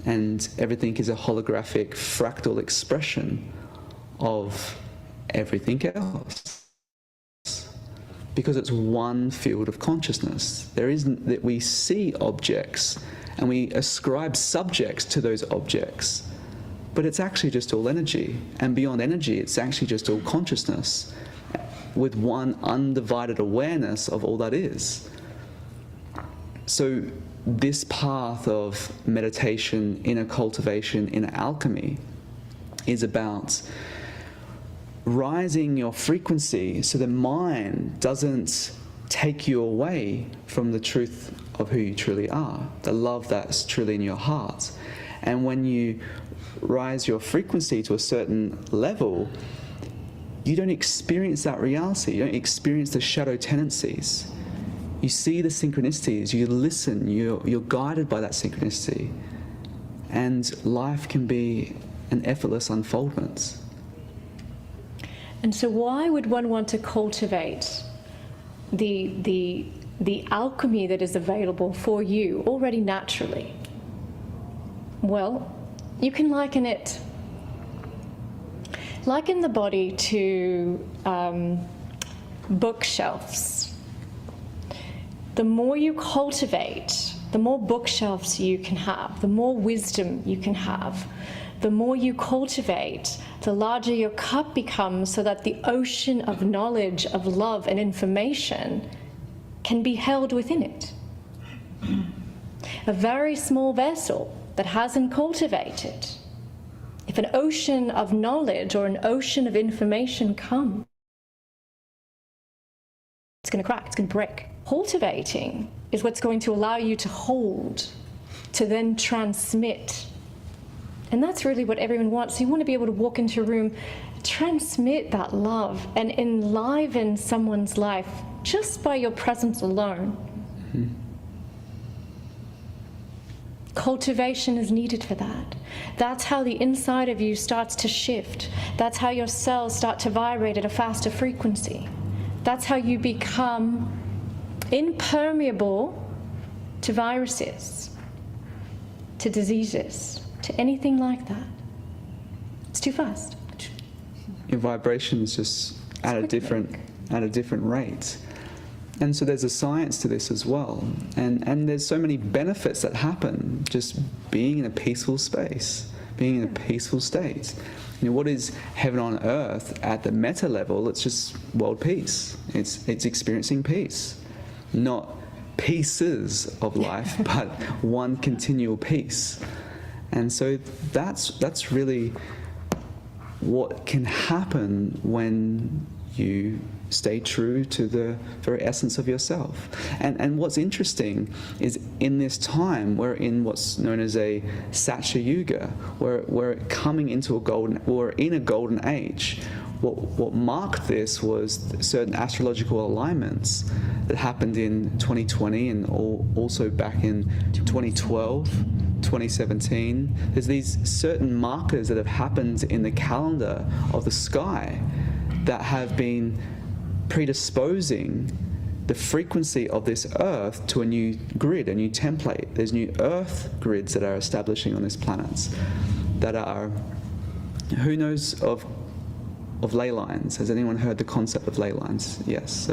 And everything is a holographic, fractal expression of everything else. Because it's one field of consciousness. There isn't that we see objects and we ascribe subjects to those objects, but it's actually just all energy. And beyond energy, it's actually just all consciousness with one undivided awareness of all that is. So this path of meditation, inner cultivation, inner alchemy is about rising your frequency so the mind doesn't take you away from the truth of who you truly are, the love that's truly in your heart. And when you rise your frequency to a certain level, you don't experience that reality. You don't experience the shadow tendencies. You see the synchronicities, you listen, you're guided by that synchronicity. And life can be an effortless unfoldment. And so why would one want to cultivate the alchemy that is available for you already naturally? Well, you can liken the body to bookshelves. The more you cultivate, the more bookshelves you can have, the more wisdom you can have. The more you cultivate, the larger your cup becomes, so that the ocean of knowledge, of love and information can be held within it. A very small vessel that hasn't cultivated, if an ocean of knowledge or an ocean of information comes, it's going to crack, it's going to break. Cultivating is what's going to allow you to hold, to then transmit. And that's really what everyone wants. You want to be able to walk into a room, transmit that love, and enliven someone's life just by your presence alone. Mm-hmm. Cultivation is needed for that. That's how the inside of you starts to shift. That's how your cells start to vibrate at a faster frequency. That's how you become impermeable to viruses, to diseases, to anything like that. It's too fast. Your vibration is just at a different rate. And so there's a science to this as well. And there's so many benefits that happen just being in a peaceful space, being in a peaceful state. You know, what is heaven on earth at the meta level? It's just world peace. It's experiencing peace. Not pieces of life, but one continual peace. And so that's really what can happen when you stay true to the very essence of yourself. And what's interesting is in this time, we're in what's known as a Satya Yuga. We're coming into we're in a golden age. What marked this was certain astrological alignments that happened in 2020 and also back in 2012, 2017. There's these certain markers that have happened in the calendar of the sky that have been predisposing the frequency of this Earth to a new grid, a new template. There's new Earth grids that are establishing on this planet that are, who knows of ley lines? Has anyone heard the concept of ley lines? Yes.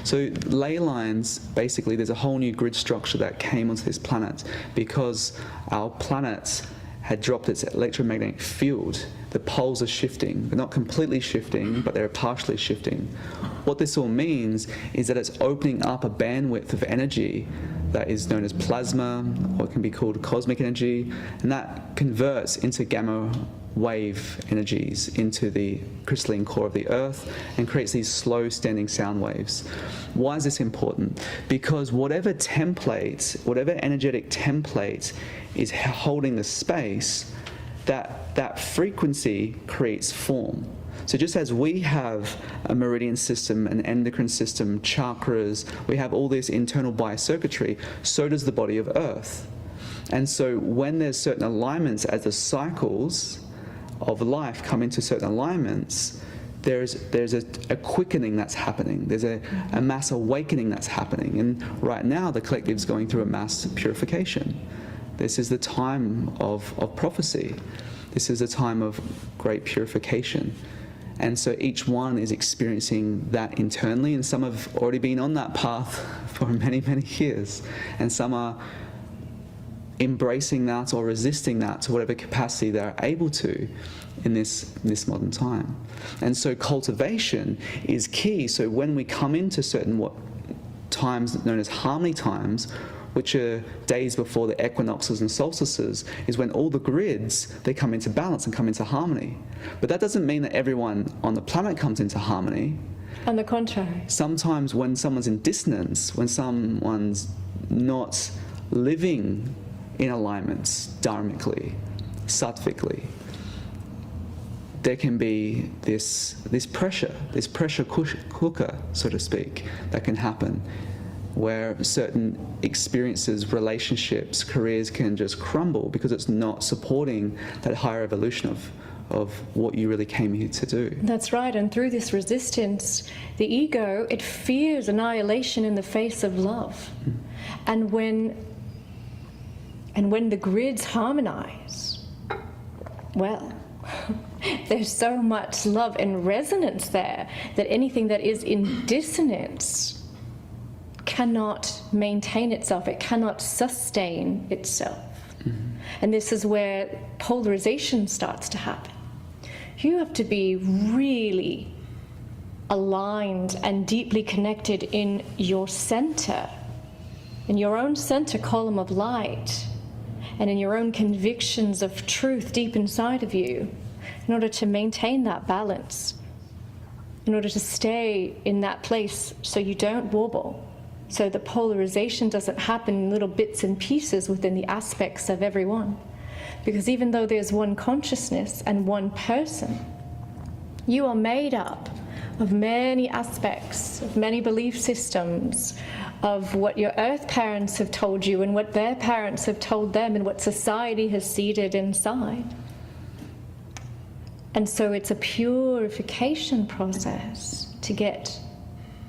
So ley lines, basically, there's a whole new grid structure that came onto this planet because our planet had dropped its electromagnetic field. The poles are shifting. They're not completely shifting, but they're partially shifting. What this all means is that it's opening up a bandwidth of energy that is known as plasma, or it can be called cosmic energy, and that converts into gamma wave energies into the crystalline core of the Earth and creates these slow standing sound waves. Why is this important? Because whatever template, whatever energetic template is holding the space, that frequency creates form. So just as we have a meridian system, an endocrine system, chakras, we have all this internal biocircuitry, so does the body of Earth. And so when there's certain alignments, as the cycles of life come into certain alignments, there's a quickening that's happening. There's a mass awakening that's happening. And right now, the collective's going through a mass purification. This is the time of prophecy. This is a time of great purification. And so each one is experiencing that internally, and some have already been on that path for many, many years. And some are embracing that or resisting that to whatever capacity they're able to in this modern time. And so cultivation is key. So when we come into certain times known as harmony times, which are days before the equinoxes and solstices, is when all the grids, they come into balance and come into harmony. But that doesn't mean that everyone on the planet comes into harmony. On the contrary. Sometimes when someone's in dissonance, when someone's not living in alignments dharmically, sattvically, there can be this pressure cooker, so to speak, that can happen, where certain experiences, relationships, careers can just crumble because it's not supporting that higher evolution of what you really came here to do. That's right, and through this resistance, the ego, it fears annihilation in the face of love. And when the grids harmonize, well, there's so much love and resonance there that anything that is in dissonance cannot maintain itself, it cannot sustain itself. And this is where polarization starts to happen. You have to be really aligned and deeply connected in your center, in your own center column of light, and in your own convictions of truth deep inside of you, in order to maintain that balance, in order to stay in that place so you don't wobble, so the polarization doesn't happen in little bits and pieces within the aspects of everyone. Because even though there's one consciousness and one person, you are made up of many aspects, of many belief systems, of what your earth parents have told you and what their parents have told them and what society has seeded inside. And so it's a purification process to get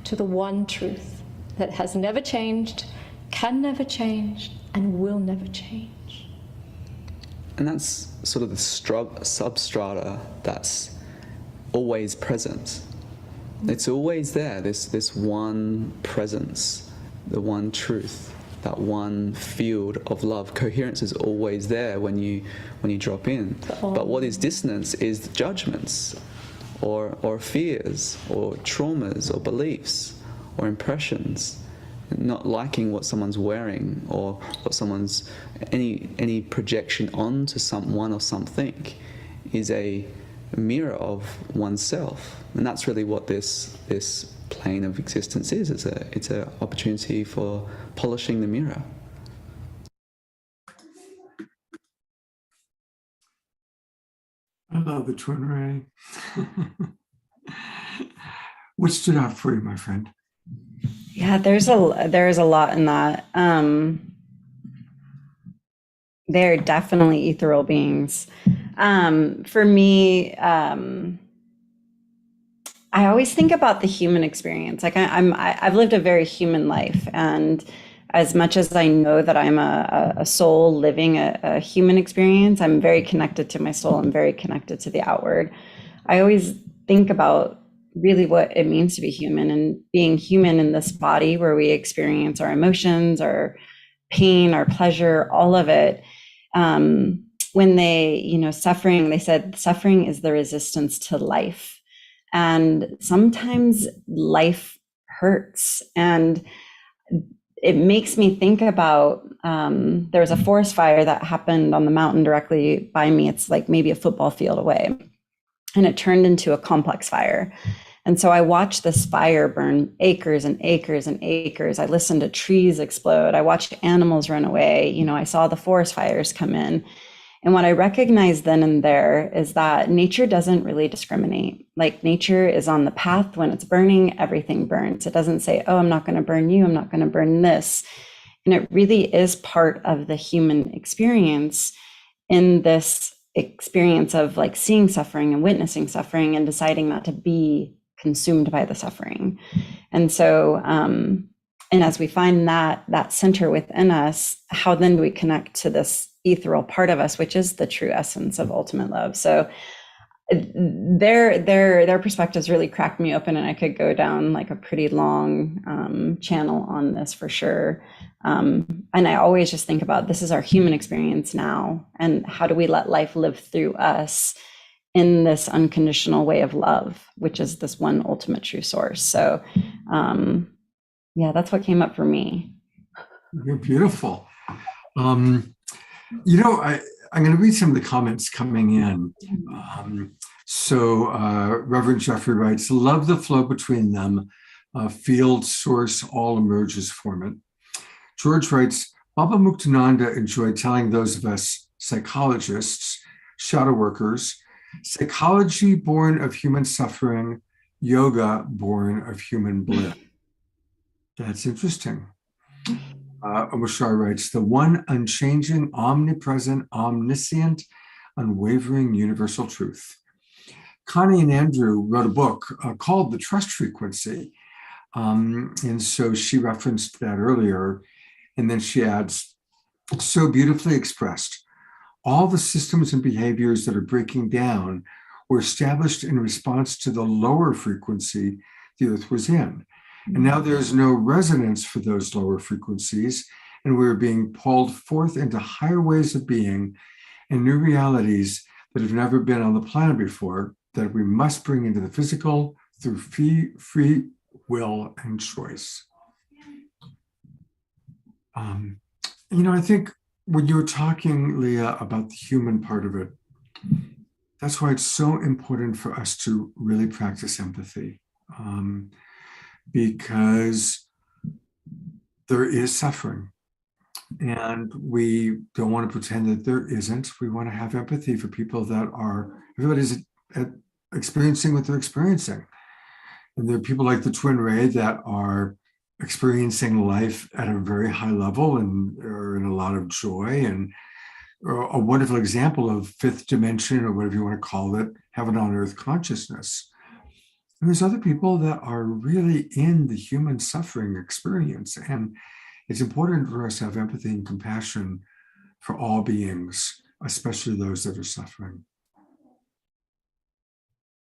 to the one truth that has never changed, can never change, and will never change. And that's sort of the substrata that's always present. It's always there, this one presence, the one truth, that one field of love. Coherence is always there when you drop in. But what is dissonance is judgments or fears or traumas or beliefs or impressions, not liking what someone's wearing or what someone's any projection onto someone or something is a mirror of oneself. And that's really what this plane of existence is. It's an opportunity for polishing the mirror. I love the twin ray. What stood out for you, my friend? Yeah, there's a lot in that. They're definitely ethereal beings. For me, I always think about the human experience. Like I've lived a very human life, and as much as I know that I'm a soul living a human experience, I'm very connected to my soul. I'm very connected to the outward. I always think about really what it means to be human, and being human in this body where we experience our emotions, our pain, our pleasure, all of it. When they, suffering, they said suffering is the resistance to life. And sometimes life hurts. And it makes me think about, there was a forest fire that happened on the mountain directly by me. It's like maybe a football field away. And it turned into a complex fire. And so I watched this fire burn acres and acres and acres. I listened to trees explode. I watched animals run away. I saw the forest fires come in. And what I recognized then and there is that nature doesn't really discriminate. Like, nature is on the path. When it's burning, everything burns. It doesn't say, oh, I'm not going to burn you, I'm not going to burn this. And it really is part of the human experience, in this experience of like seeing suffering and witnessing suffering and deciding not to be consumed by the suffering. And so, and as we find that center within us, how then do we connect to this ethereal part of us, which is the true essence of ultimate love? So their perspectives really cracked me open, and I could go down like a pretty long channel on this for sure. And I always just think about, this is our human experience now, and how do we let life live through us in this unconditional way of love, which is this one ultimate true source. So yeah, that's what came up for me. You're beautiful. I'm going to read some of the comments coming in. So Reverend Jeffrey writes, love the flow between them. Field, source, all emerges from it. George writes, Baba Muktananda enjoyed telling those of us psychologists, shadow workers, psychology born of human suffering, yoga born of human bliss. That's interesting. Mushar writes, the one unchanging, omnipresent, omniscient, unwavering universal truth. Connie and Andrew wrote a book called The Trust Frequency. And so she referenced that earlier. And then she adds, so beautifully expressed, all the systems and behaviors that are breaking down were established in response to the lower frequency the earth was in. And now there's no resonance for those lower frequencies, and we're being pulled forth into higher ways of being and new realities that have never been on the planet before, that we must bring into the physical through free will and choice. I think when you were talking, Leah, about the human part of it, that's why it's so important for us to really practice empathy. Because there is suffering, and we don't want to pretend that there isn't. We want to have empathy for people that everybody's experiencing what they're experiencing. And there are people like the Twin Ray that are experiencing life at a very high level and are in a lot of joy, and are a wonderful example of fifth dimension, or whatever you want to call it, heaven on earth consciousness. And there's other people that are really in the human suffering experience. And it's important for us to have empathy and compassion for all beings, especially those that are suffering.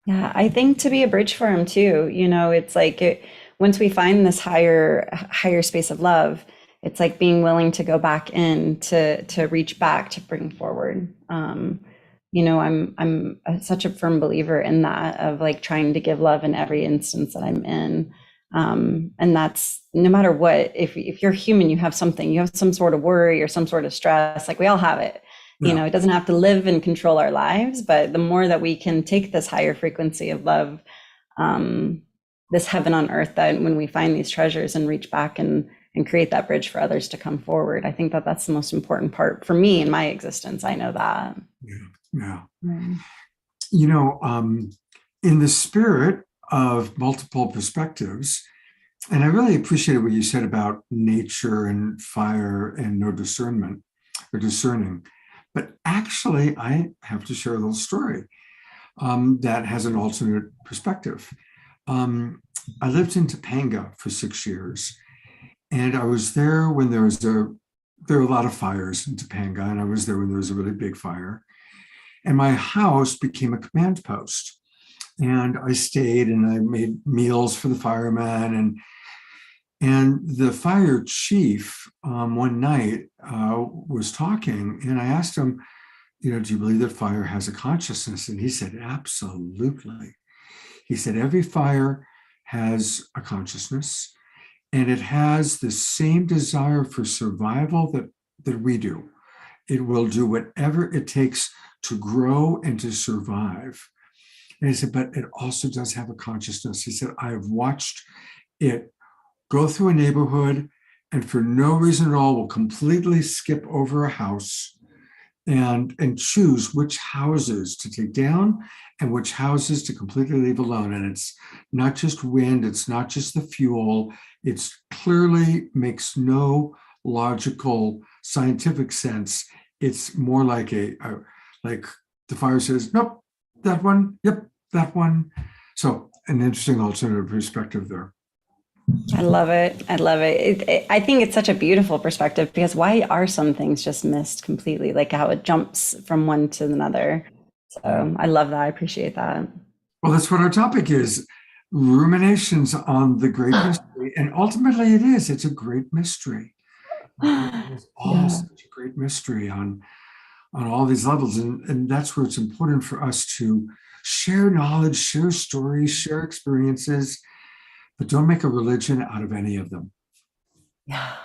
Yeah, I think to be a bridge for him too. It's like once we find this higher space of love, it's like being willing to go back in to reach back, to bring forward. I'm such a firm believer in that, of like trying to give love in every instance that I'm in. And that's no matter what, if you're human, you have some sort of worry or some sort of stress, like we all have it. You know, it doesn't have to live and control our lives, but the more that we can take this higher frequency of love, this heaven on earth, that when we find these treasures and reach back and create that bridge for others to come forward, I think that that's the most important part for me in my existence. I know that. Yeah. You know, in the spirit of multiple perspectives, and I really appreciated what you said about nature and fire and no discernment or discerning. But actually, I have to share a little story that has an alternate perspective. I lived in Topanga for 6 years, and I was there when there were a lot of fires in Topanga, and I was there when there was a really big fire. And my house became a command post. And I stayed and I made meals for the firemen. And the fire chief one night was talking, and I asked him, do you believe that fire has a consciousness? And he said, absolutely. He said, every fire has a consciousness, and it has the same desire for survival that we do. It will do whatever it takes to grow and to survive. And he said, but it also does have a consciousness. He said, I have watched it go through a neighborhood and for no reason at all will completely skip over a house and choose which houses to take down and which houses to completely leave alone. And it's not just wind, it's not just the fuel, it's clearly makes no logical scientific sense. It's more like like the fire says, nope, that one, yep, that one. So an interesting alternative perspective there. I love it. I love it. I think it's such a beautiful perspective, because why are some things just missed completely? Like how it jumps from one to another. So I love that. I appreciate that. Well, that's what our topic is. Ruminations on the great mystery. And ultimately it's a great mystery. It's all such a great mystery on all these levels. And that's where it's important for us to share knowledge, share stories, share experiences, but don't make a religion out of any of them. Yeah.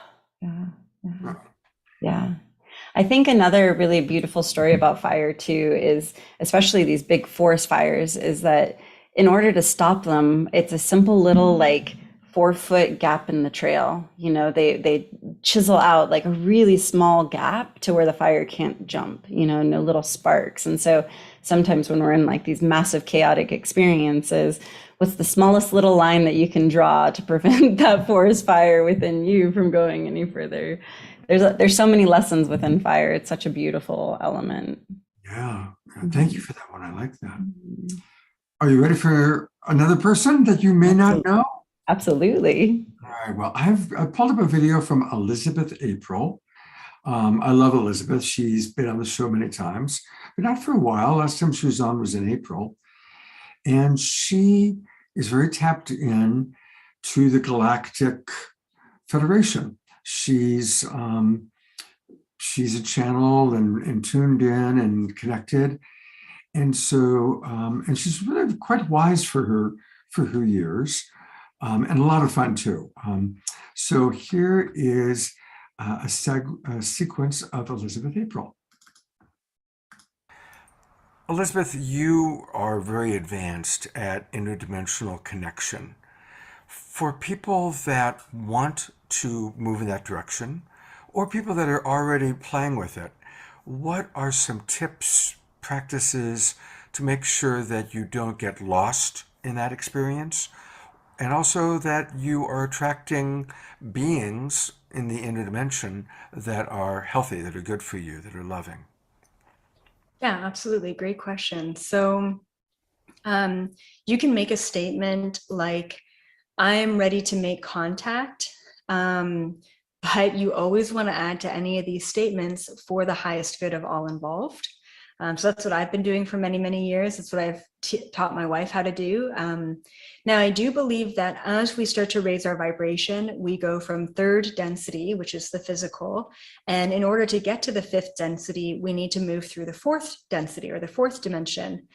I think another really beautiful story about fire too is, especially these big forest fires, is that in order to stop them, it's a simple little 4-foot gap in the trail. They chisel out like a really small gap to where the fire can't jump, no little sparks. And so sometimes when we're in like these massive chaotic experiences, what's the smallest little line that you can draw to prevent that forest fire within you from going any further? There's so many lessons within fire. It's such a beautiful element. Yeah. Thank you for that one. I like that. Are you ready for another person that you may not know? Absolutely. All right. Well, I pulled up a video from Elizabeth April. I love Elizabeth. She's been on the show many times, but not for a while. Last time she was on was in April. And she is very tapped in to the Galactic Federation. She's a channel and tuned in and connected. And so, and she's really quite wise for her years, and a lot of fun too. So here is a sequence of Elizabeth April. Elizabeth, you are very advanced at interdimensional connection. For people that want to move in that direction, or people that are already playing with it, what are some tips, practices to make sure that you don't get lost in that experience, and also that you are attracting beings in the interdimension that are healthy, that are good for you, that are loving? Yeah, absolutely. Great question. So you can make a statement like, I am ready to make contact, but you always want to add to any of these statements for the highest good of all involved. So that's what I've been doing for many, many years. That's what I've taught my wife how to do. Now, I do believe that as we start to raise our vibration, we go from third density, which is the physical. And in order to get to the fifth density, we need to move through the fourth density or the fourth dimension.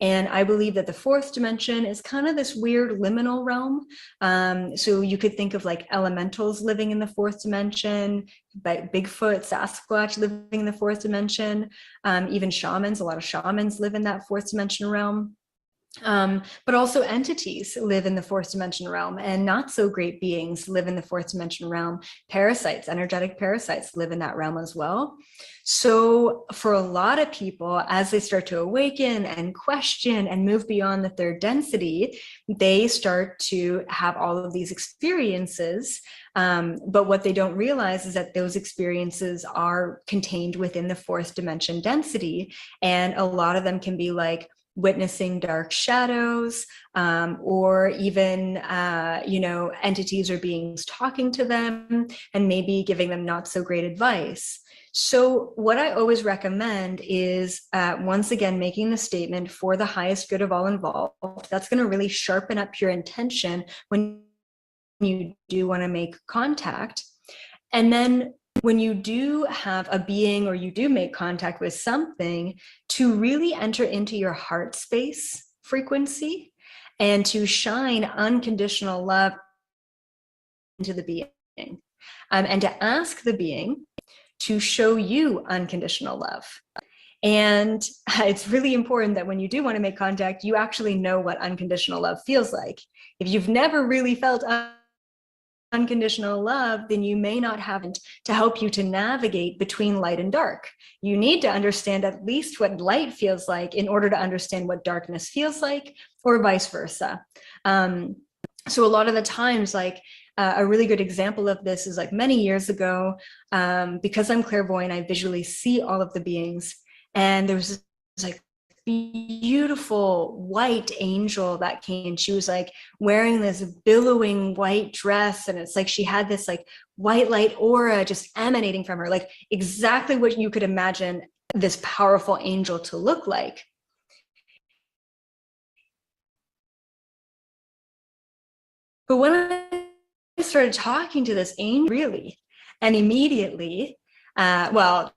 And I believe that the fourth dimension is kind of this weird liminal realm. So you could think of like elementals living in the fourth dimension, Bigfoot, Sasquatch living in the fourth dimension, even shamans. A lot of shamans live in that fourth dimension realm. But also entities live in the fourth dimension realm, and not so great beings live in the fourth dimension realm. Parasites, energetic parasites, live in that realm as well. So for a lot of people, as they start to awaken and question and move beyond the third density, they start to have all of these experiences. But what they don't realize is that those experiences are contained within the fourth dimension density. And a lot of them can be like witnessing dark shadows, or even, entities or beings talking to them and maybe giving them not so great advice. So what I always recommend is, once again, making the statement for the highest good of all involved. That's going to really sharpen up your intention when you do want to make contact. And then when you do have a being or you do make contact with something, to really enter into your heart space frequency and to shine unconditional love into the being, and to ask the being to show you unconditional love. And it's really important that when you do want to make contact, you actually know what unconditional love feels like. If you've never really felt unconditional love, then you may not have it to help you to navigate between light and dark. You need to understand at least what light feels like in order to understand what darkness feels like, or vice versa. So a lot of the times, like a really good example of this is like many years ago, because I'm clairvoyant, I visually see all of the beings. And there was this like beautiful white angel that came. She was like wearing this billowing white dress, and it's like she had this like white light aura just emanating from her, like exactly what you could imagine this powerful angel to look like. But when I started talking to this angel, really, and immediately, actually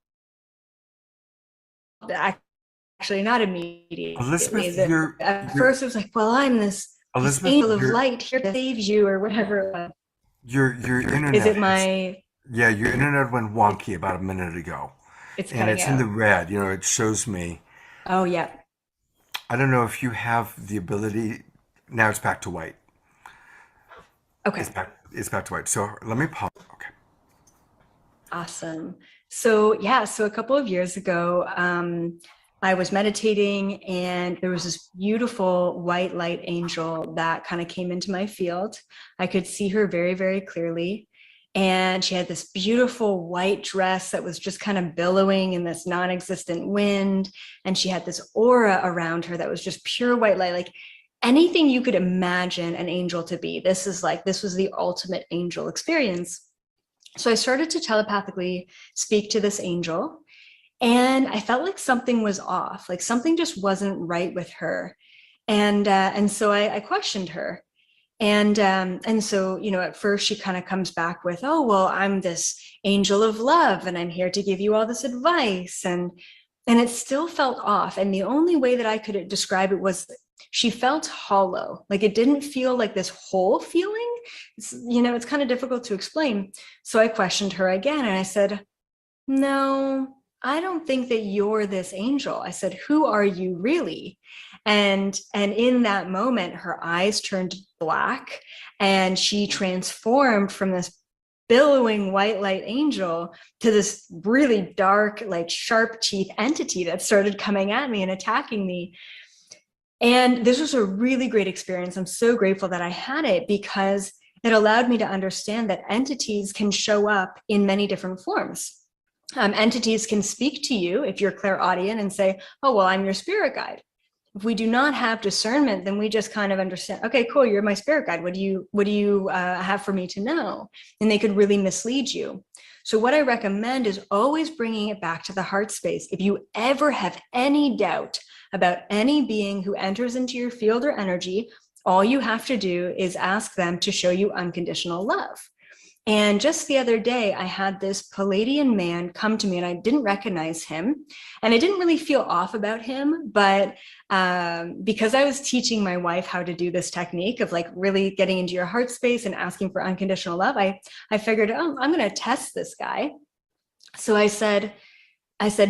not immediately. Elizabeth, At first it was like, well, I'm this angel of light here to save you, or whatever. Your internet Is it my... Yeah, your internet went wonky about a minute ago. It's and it's out. In the red, it shows me. Oh, yeah. I don't know if you have the ability. Now it's back to white. Okay. It's back to white. So let me pause. Okay. Awesome. So a couple of years ago, I was meditating, and there was this beautiful white light angel that kind of came into my field. I could see her very, very clearly. And she had this beautiful white dress that was just kind of billowing in this non-existent wind. And she had this aura around her that was just pure white light, like anything you could imagine an angel to be. This was the ultimate angel experience. So I started to telepathically speak to this angel, and I felt like something was off, like something just wasn't right with her. And so I questioned her. And so, at first she kind of comes back with, oh, well, I'm this angel of love, and I'm here to give you all this advice. And it still felt off. And the only way that I could describe it was she felt hollow. Like it didn't feel like this whole feeling. It's kind of difficult to explain. So I questioned her again, and I said, no, I don't think that you're this angel. I said, who are you really? And in that moment, her eyes turned black, and she transformed from this billowing white light angel to this really dark, like sharp teeth entity that started coming at me and attacking me. And this was a really great experience. I'm so grateful that I had it, because it allowed me to understand that entities can show up in many different forms. Entities can speak to you if you're clairaudient and say, oh, well, I'm your spirit guide. If we do not have discernment, then we just kind of understand, okay, cool, you're my spirit guide. What do you have for me to know? And they could really mislead you. So what I recommend is always bringing it back to the heart space. If you ever have any doubt about any being who enters into your field or energy, all you have to do is ask them to show you unconditional love. And just the other day, I had this Palladian man come to me, and I didn't recognize him. And I didn't really feel off about him, but because I was teaching my wife how to do this technique of like really getting into your heart space and asking for unconditional love, I figured, oh, I'm going to test this guy. So I said,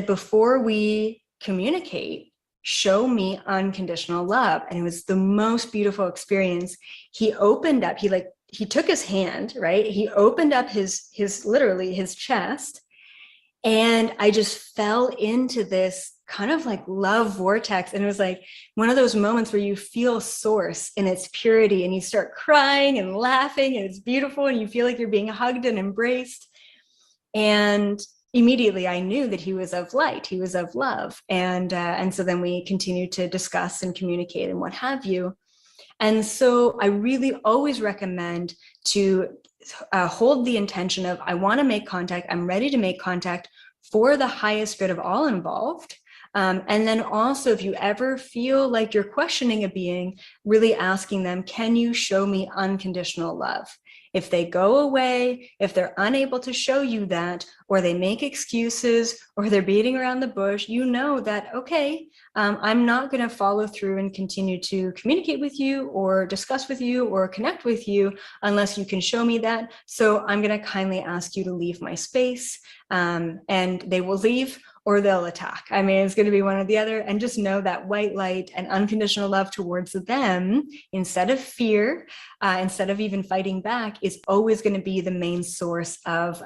before we communicate, show me unconditional love. And it was the most beautiful experience. He opened up, he took his hand, right? He opened up his literally his chest. And I just fell into this kind of like love vortex. And it was like one of those moments where you feel source in its purity and you start crying and laughing and it's beautiful and you feel like you're being hugged and embraced. And immediately I knew that he was of light, he was of love. And so then we continued to discuss and communicate and what have you. And so I really always recommend to hold the intention of, I want to make contact, I'm ready to make contact for the highest good of all involved. And then also, if you ever feel like you're questioning a being, really asking them, can you show me unconditional love? If they go away, if they're unable to show you that, or they make excuses, or they're beating around the bush, you know that, okay, I'm not going to follow through and continue to communicate with you or discuss with you or connect with you unless you can show me that. So I'm going to kindly ask you to leave my space, and they will leave or they'll attack. I mean, it's going to be one or the other. And just know that white light and unconditional love towards them, instead of fear, instead of even fighting back, is always going to be the main source of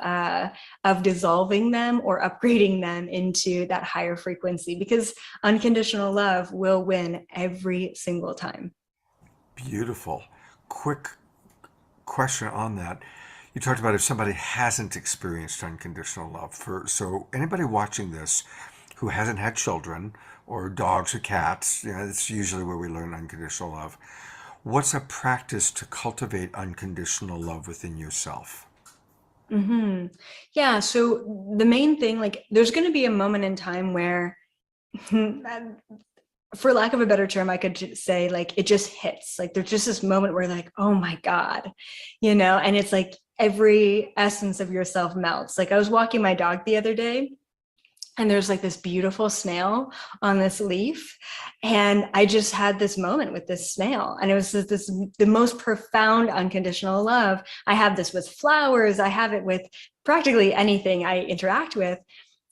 dissolving them or upgrading them into that higher frequency, because unconditional love will win every single time. Beautiful. Quick question on that. You talked about if somebody hasn't experienced unconditional love. So anybody watching this who hasn't had children or dogs or cats, it's usually where we learn unconditional love. What's a practice to cultivate unconditional love within yourself? Mm-hmm. Yeah. So the main thing, like, there's going to be a moment in time where, for lack of a better term, I could say, like, it just hits. Like, there's just this moment where, like, oh my God, and it's like every essence of yourself melts. Like, I was walking my dog the other day, and there's like this beautiful snail on this leaf. And I just had this moment with this snail. And it was the most profound unconditional love. I have this with flowers. I have it with practically anything I interact with.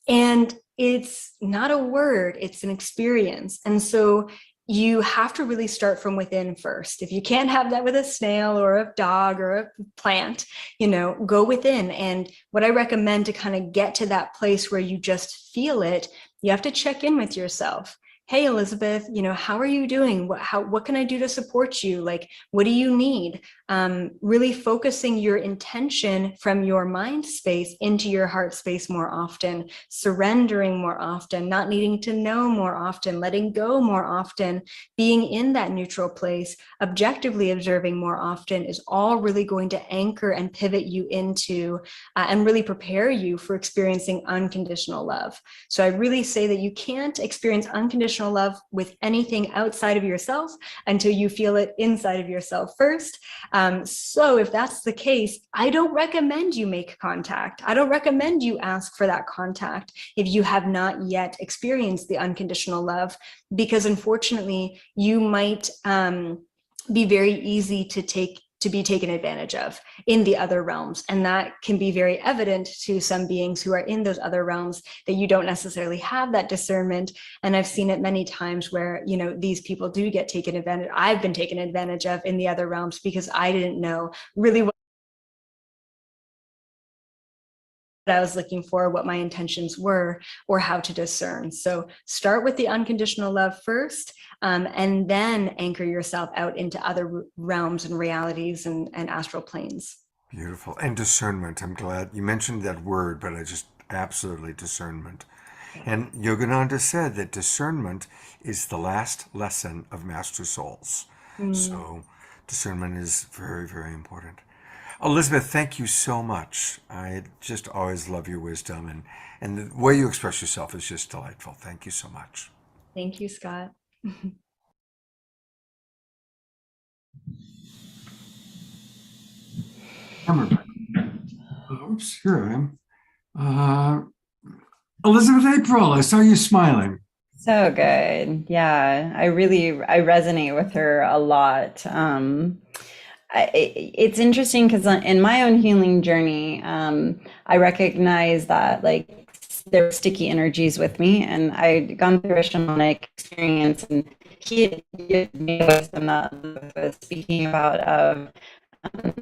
And it's not a word, it's an experience. And so you have to really start from within first. If you can't have that with a snail or a dog or a plant, go within. And what I recommend to kind of get to that place where you just feel it, you have to check in with yourself. Hey, Elizabeth, how are you doing? What can I do to support you? Like, what do you need? Really focusing your intention from your mind space into your heart space more often, surrendering more often, not needing to know more often, letting go more often, being in that neutral place, objectively observing more often is all really going to anchor and pivot you into and really prepare you for experiencing unconditional love. So I really say that you can't experience unconditional love with anything outside of yourself until you feel it inside of yourself first. So if that's the case, I don't recommend you make contact. I don't recommend you ask for that contact if you have not yet experienced the unconditional love, because unfortunately, you might be very easy to be taken advantage of in the other realms. And that can be very evident to some beings who are in those other realms, that you don't necessarily have that discernment. And I've seen it many times where, these people do get taken advantage. I've been taken advantage of in the other realms because I didn't know really what I was looking for, what my intentions were, or how to discern. So start with the unconditional love first, and then anchor yourself out into other realms and realities and astral planes. Beautiful. And discernment. I'm glad you mentioned that word, but I just absolutely discernment. And Yogananda said that discernment is the last lesson of Master Souls. So discernment is very, very important. Elizabeth, thank you so much. I just always love your wisdom, and the way you express yourself is just delightful. Thank you so much. Thank you, Scott. Oops, here I am. Elizabeth April, I saw you smiling. So good. Yeah, I resonate with her a lot. it's interesting because in my own healing journey, I recognize that like there were sticky energies with me, and I'd gone through a shamanic experience, and he had given me wisdom that Elizabeth was speaking about of, um,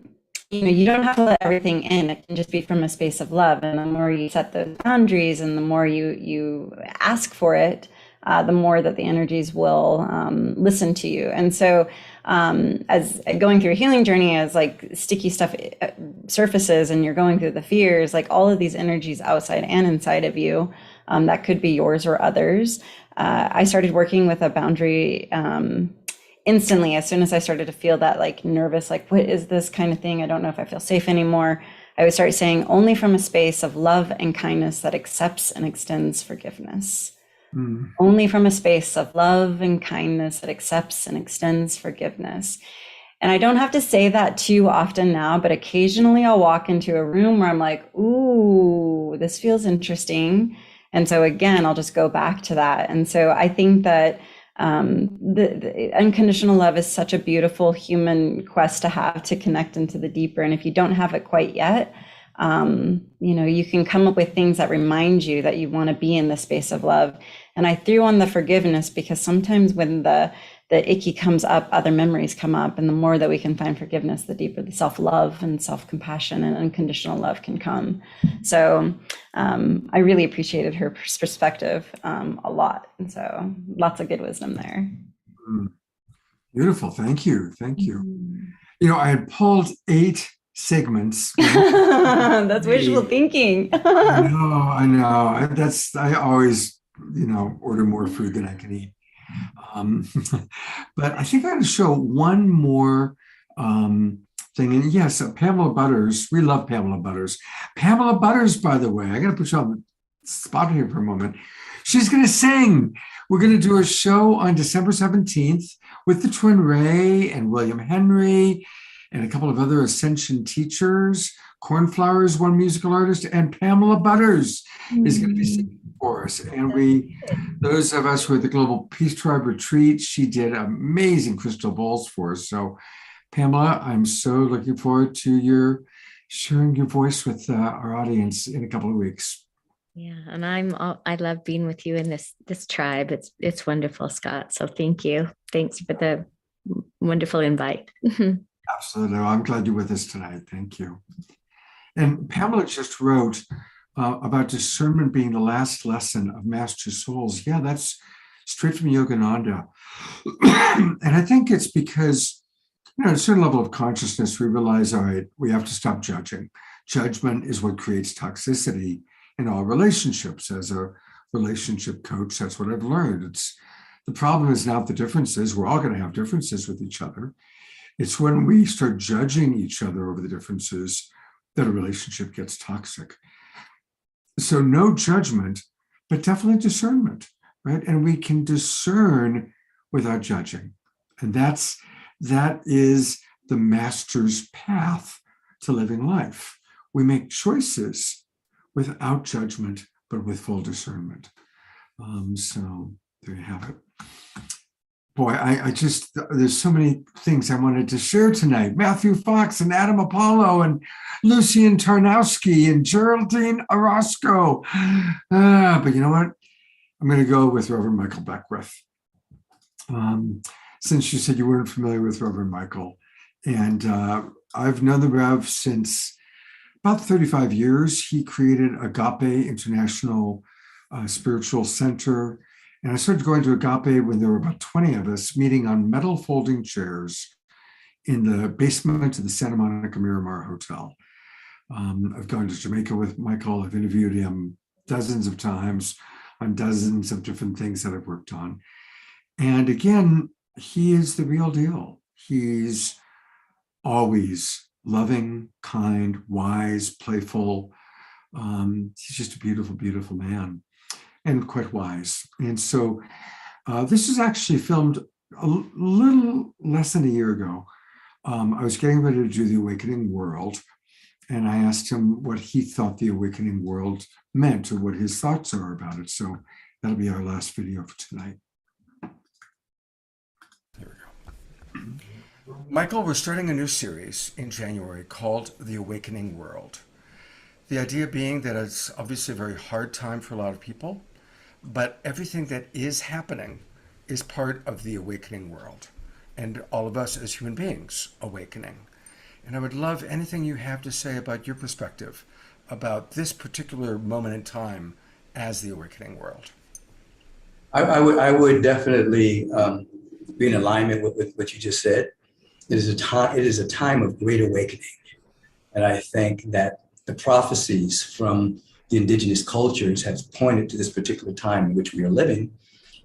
you don't have to let everything in. It can just be from a space of love. And the more you set those boundaries and the more you ask for it, the more that the energies will listen to you. And so as going through a healing journey, as like sticky stuff surfaces and you're going through the fears, like all of these energies outside and inside of you, that could be yours or others. I started working with a boundary instantly as soon as I started to feel that like nervous, like, what is this kind of thing? I don't know if I feel safe anymore. I would start saying only from a space of love and kindness that accepts and extends forgiveness. Only from a space of love and kindness that accepts and extends forgiveness. And I don't have to say that too often now, but occasionally I'll walk into a room where I'm like, ooh, this feels interesting. And so again, I'll just go back to that. And so I think that the unconditional love is such a beautiful human quest to have, to connect into the deeper. And if you don't have it quite yet, you can come up with things that remind you that you want to be in the space of love. And I threw on the forgiveness because sometimes when the icky comes up, other memories come up. And the more that we can find forgiveness, the deeper the self-love and self-compassion and unconditional love can come. So I really appreciated her perspective a lot. And so lots of good wisdom there. Beautiful. Thank you. Thank you. I had pulled 8 segments. That's wishful thinking. I know. I always, order more food than I can eat. But I think I'm going to show one more thing. And yes, Pamela Butters. We love Pamela Butters. Pamela Butters, by the way, I got to put you on the spot here for a moment. She's going to sing. We're going to do a show on December 17th with the Twin Ray and William Henry and a couple of other Ascension teachers. Cornflowers, one musical artist, and Pamela Butters is going to be singing for us. And those of us who are at the Global Peace Tribe retreat, she did amazing crystal bowls for us. So Pamela, I'm so looking forward to your sharing your voice with our audience in a couple of weeks. Yeah, and I love being with you in this tribe. It's wonderful, Scott. So thank you. Thanks for the wonderful invite. Absolutely. I'm glad you're with us tonight. Thank you. And Pamela just wrote about discernment being the last lesson of Master Souls. Yeah, that's straight from Yogananda. And I think it's because, at a certain level of consciousness, we realize, all right, we have to stop judging. Judgment is what creates toxicity in all relationships. As a relationship coach, that's what I've learned. The problem is not the differences. We're all going to have differences with each other. It's when we start judging each other over the differences that a relationship gets toxic. So no judgment, but definitely discernment, right? And we can discern without judging. And that is the master's path to living life. We make choices without judgment, but with full discernment. So there you have it. Boy, there's so many things I wanted to share tonight. Matthew Fox and Adam Apollo and Lucian Tarnowski and Geraldine Orozco. But you know what? I'm going to go with Reverend Michael Beckwith. Since you said you weren't familiar with Reverend Michael. And I've known the Rev since about 35 years. He created Agape International Spiritual Center. And I started going to Agape when there were about 20 of us meeting on metal folding chairs in the basement of the Santa Monica Miramar Hotel. I've gone to Jamaica with Michael. I've interviewed him dozens of times on dozens of different things that I've worked on. And again, he is the real deal. He's always loving, kind, wise, playful. He's just a beautiful, beautiful man. And quite wise. And so this is actually filmed a little less than a year ago. I was getting ready to do The Awakening World, and I asked him what he thought The Awakening World meant or what his thoughts are about it. So that'll be our last video for tonight. There we go. Michael, we're starting a new series in January called The Awakening World. The idea being that it's obviously a very hard time for a lot of people, but everything that is happening is part of the awakening world, and all of us as human beings awakening. And I would love anything you have to say about your perspective about this particular moment in time as the awakening world. I would definitely be in alignment with what you just said. It is a time of great awakening. And I think that the prophecies from the indigenous cultures have pointed to this particular time in which we are living,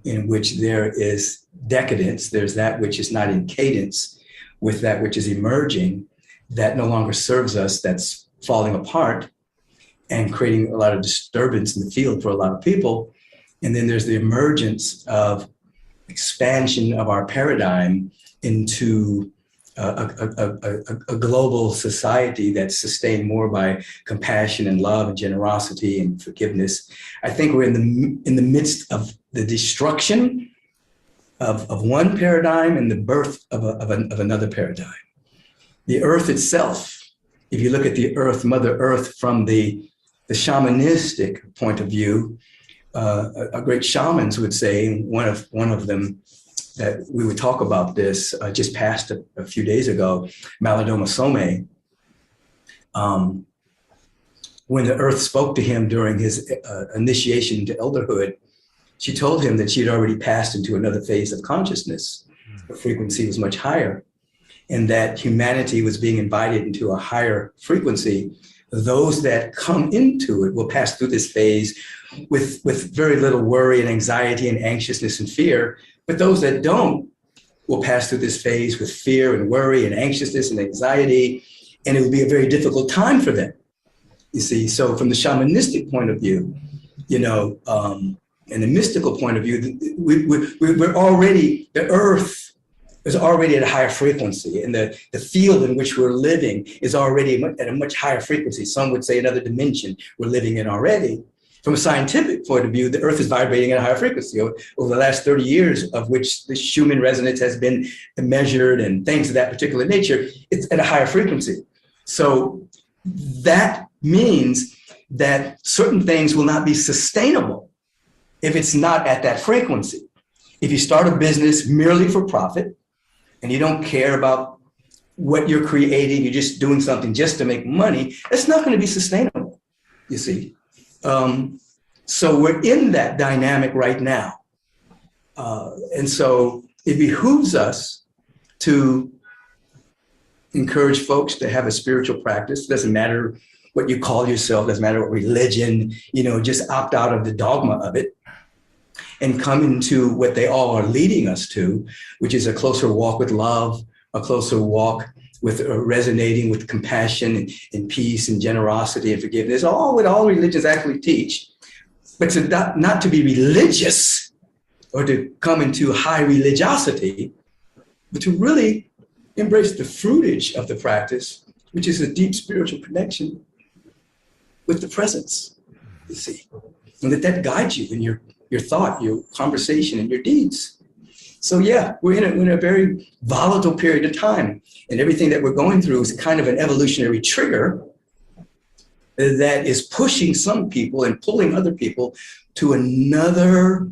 in which there is decadence, there's that which is not in cadence with that which is emerging, that no longer serves us, that's falling apart and creating a lot of disturbance in the field for a lot of people. And then there's the emergence of expansion of our paradigm into a global society that's sustained more by compassion and love and generosity and forgiveness. I think we're in the midst of the destruction of one paradigm and the birth of another paradigm. The earth itself, if you look at the earth, Mother Earth, from the shamanistic point of view, a great shamans would say, one of them, that we would talk about this, just passed a few days ago, Malidoma Some. When the earth spoke to him during his initiation into elderhood, she told him that she had already passed into another phase of consciousness. The frequency was much higher, and that humanity was being invited into a higher frequency. Those that come into it will pass through this phase with very little worry and anxiety and anxiousness and fear. But those that don't will pass through this phase with fear and worry and anxiousness and anxiety, and it will be a very difficult time for them. You see, so from the shamanistic point of view, and the mystical point of view, we're already, the earth is already at a higher frequency, and the field in which we're living is already at a much higher frequency. Some would say another dimension we're living in already. From a scientific point of view, the earth is vibrating at a higher frequency. Over the last 30 years, of which the Schumann resonance has been measured and things of that particular nature, it's at a higher frequency. So that means that certain things will not be sustainable if it's not at that frequency. If you start a business merely for profit and you don't care about what you're creating, you're just doing something just to make money, it's not going to be sustainable, you see. So we're in that dynamic right now. And so it behooves us to encourage folks to have a spiritual practice. It doesn't matter what you call yourself, doesn't matter what religion, just opt out of the dogma of it and come into what they all are leading us to, which is a closer walk with love, a closer walk with resonating with compassion and peace and generosity and forgiveness, all what all religions actually teach. But not to be religious or to come into high religiosity, but to really embrace the fruitage of the practice, which is a deep spiritual connection with the presence, you see, and that guides you in your thought, your conversation, and your deeds. So yeah, we're in a very volatile period of time, and everything that we're going through is kind of an evolutionary trigger that is pushing some people and pulling other people to another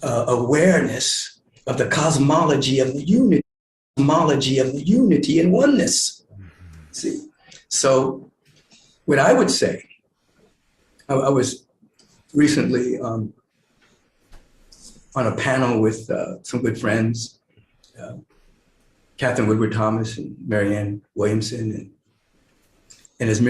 awareness of the cosmology of the unity and oneness. See, so what I would say, I was recently on a panel with some good friends, Catherine Woodward Thomas and Marianne Williamson. And as we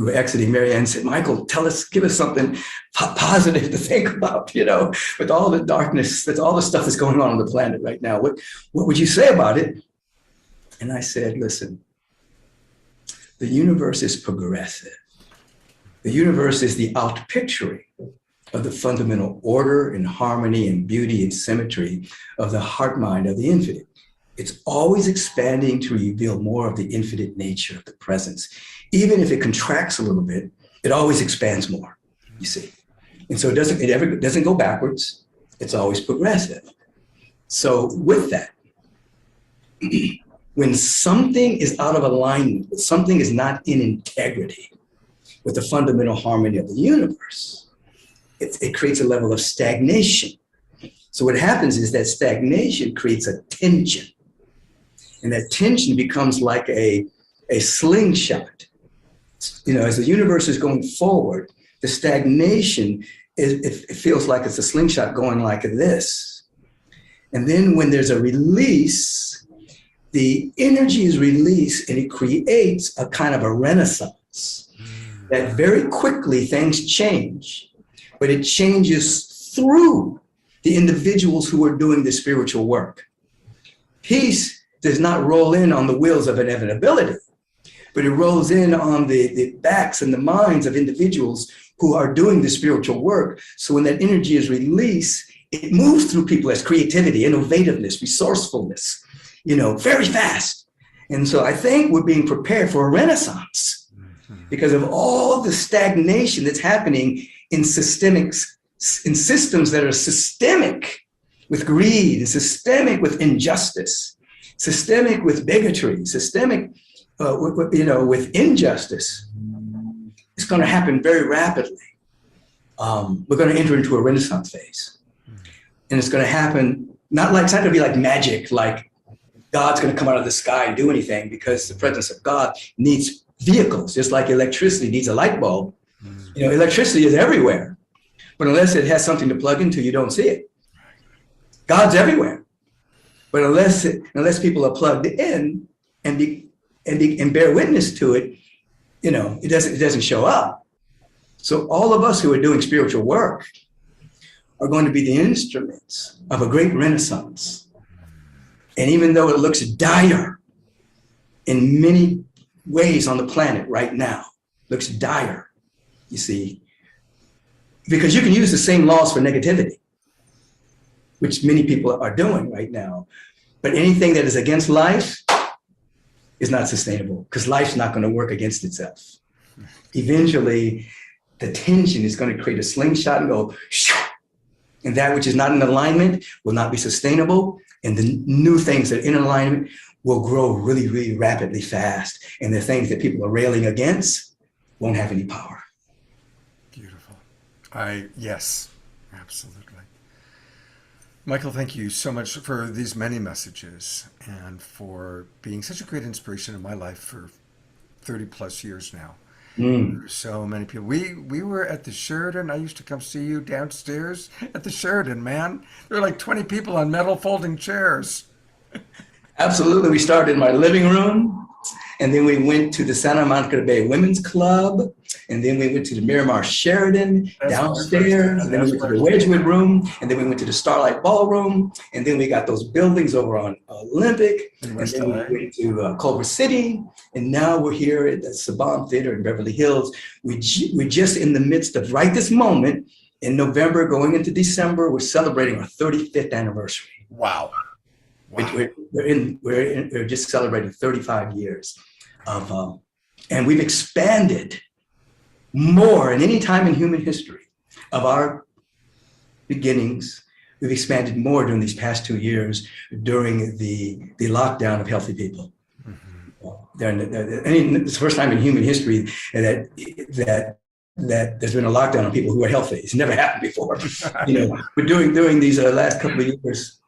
were exiting, Marianne said, Michael, give us something positive to think about, with all the darkness, that's all the stuff that's going on the planet right now. What would you say about it? And I said, listen, the universe is progressive. The universe is the outpicturing of the fundamental order and harmony and beauty and symmetry of the heart mind of the infinite. It's always expanding to reveal more of the infinite nature of the presence. Even if it contracts a little bit, it always expands more, you see. And so it ever doesn't go backwards. It's always progressive. So with that, when something is out of alignment, when something is not in integrity with the fundamental harmony of the universe, it creates a level of stagnation. So what happens is that stagnation creates a tension. And that tension becomes like a slingshot. You know, as the universe is going forward, the stagnation, it feels like it's a slingshot going like this. And then when there's a release, the energy is released and it creates a kind of a renaissance that very quickly things change, but it changes through the individuals who are doing the spiritual work. Peace does not roll in on the wheels of inevitability, but it rolls in on the backs and the minds of individuals who are doing the spiritual work. So when that energy is released, it moves through people as creativity, innovativeness, resourcefulness, you know, very fast. And so I think we're being prepared for a renaissance because of all the stagnation that's happening in systems that are systemic with greed, and systemic with injustice, systemic with bigotry, systemic with injustice. It's going to happen very rapidly. We're going to enter into a renaissance phase. And it's going to happen, it's not going to be like magic, like God's going to come out of the sky and do anything, because the presence of God needs vehicles, just like electricity needs a light bulb. You know, electricity is everywhere, but unless it has something to plug into, you don't see it. God's everywhere, but unless people are plugged in and bear witness to it, you know, it doesn't show up. So all of us who are doing spiritual work are going to be the instruments of a great renaissance. And even though it looks dire in many ways on the planet right now, looks dire, you see, because you can use the same laws for negativity, which many people are doing right now. But anything that is against life is not sustainable, because life's not going to work against itself. Eventually, the tension is going to create a slingshot and go, and that which is not in alignment will not be sustainable. And the new things that are in alignment will grow really, really rapidly fast. And the things that people are railing against won't have any power. Beautiful. Yes, absolutely. Michael, thank you so much for these many messages and for being such a great inspiration in my life for 30 plus years now. So many people. We were at the Sheridan. I used to come see you downstairs at the Sheridan, man. There were like 20 people on metal folding chairs. Absolutely. We started in my living room, and then we went to the Santa Monica Bay Women's Club, and then we went to the Miramar Sheridan downstairs, and then we went to the Wedgwood Room, and then we went to the Starlight Ballroom, and then we got those buildings over on Olympic, and then we went to Culver City, and now we're here at the Saban Theater in Beverly Hills. We're just in the midst of, right this moment, in November going into December, we're celebrating our 35th anniversary. Wow. We're just celebrating 35 years of, and we've expanded more than any time in human history of our beginnings. We've expanded more during these past 2 years during the lockdown of healthy people. It's the first time in human history that there's been a lockdown on people who are healthy. It's never happened before. You know, but during these last couple of years,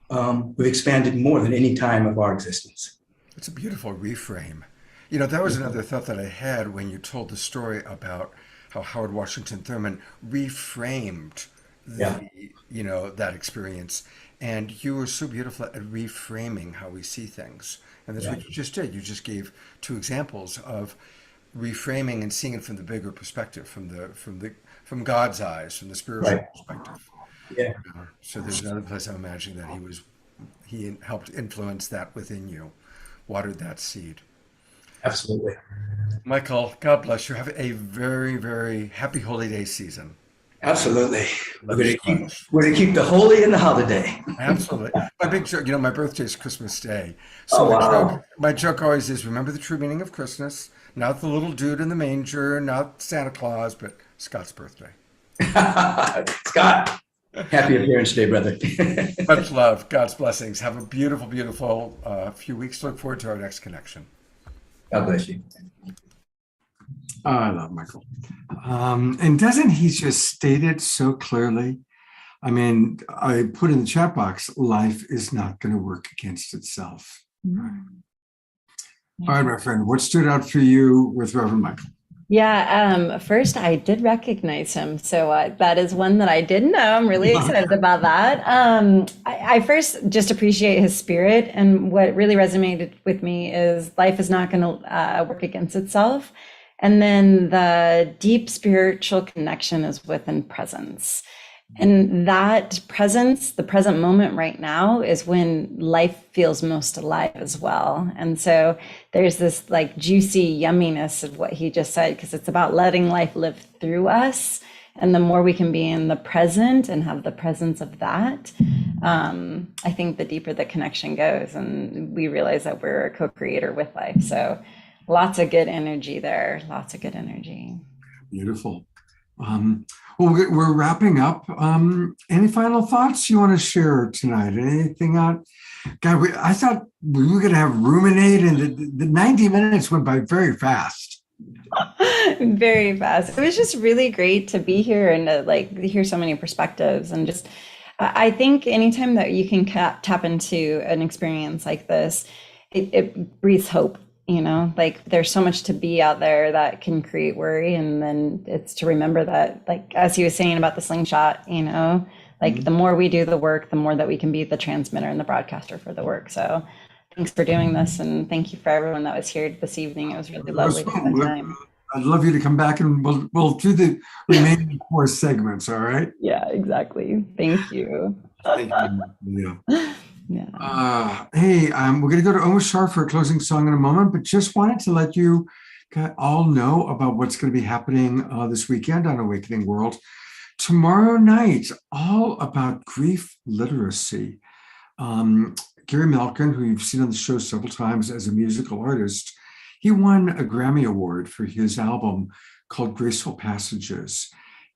we've expanded more than any time of our existence. It's a beautiful reframe. You know, that was another thought that I had when you told the story about how Howard Washington Thurman reframed that experience. And you were so beautiful at reframing how we see things. And that's what you just did. You just gave two examples of reframing and seeing it from the bigger perspective, from God's eyes, from the spiritual perspective. Yeah. So there's another place I'm imagining that he helped influence that within you, watered that seed. Absolutely. Michael, God bless you. Have a very, very happy holy day season. Absolutely. We're going to keep the holy in the holiday. Absolutely. My big joke, my birthday is Christmas Day. So my joke always is, remember the true meaning of Christmas, not the little dude in the manger, not Santa Claus, but Scott's birthday. Scott, Happy appearance today, brother. Much love. God's blessings. Have a beautiful, beautiful few weeks. Look forward to our next connection. God bless you. Oh, I love Michael. And doesn't he just state it so clearly? I mean, I put in the chat box, life is not going to work against itself. All right, my friend, what stood out for you with Reverend Michael? Yeah, first I did recognize him. So that is one that I didn't know. I'm really excited about that. I first just appreciate his spirit. And what really resonated with me is life is not going to work against itself. And then the deep spiritual connection is within presence. And that presence, the present moment right now, is when life feels most alive as well. And so there's this like juicy yumminess of what he just said, because it's about letting life live through us. And the more we can be in the present and have the presence of that, I think the deeper the connection goes. And we realize that we're a co-creator with life. So lots of good energy there. Lots of good energy. Beautiful. Well, we're wrapping up. Any final thoughts you want to share tonight? Anything out? God, I thought we were going to have ruminate, and the 90 minutes went by very fast. Very fast. It was just really great to be here and to like hear so many perspectives. And just, I think anytime that you can tap into an experience like this, it breathes hope. You know, like there's so much to be out there that can create worry. And then it's to remember that, like, as he was saying about the slingshot, you know, like the more we do the work, the more that we can be the transmitter and the broadcaster for the work. So thanks for doing this. And thank you for everyone that was here this evening. It was really lovely to spend time. I'd love you to come back and we'll do the remaining 4 segments. All right. Yeah, exactly. Thank you. Thank you. Yeah. Yeah. Hey, we're going to go to Omar Shar for a closing song in a moment, but just wanted to let you all know about what's going to be happening this weekend on Awakening World. Tomorrow night, all about grief literacy. Gary Malkin, who you've seen on the show several times as a musical artist, he won a Grammy Award for his album called Graceful Passages.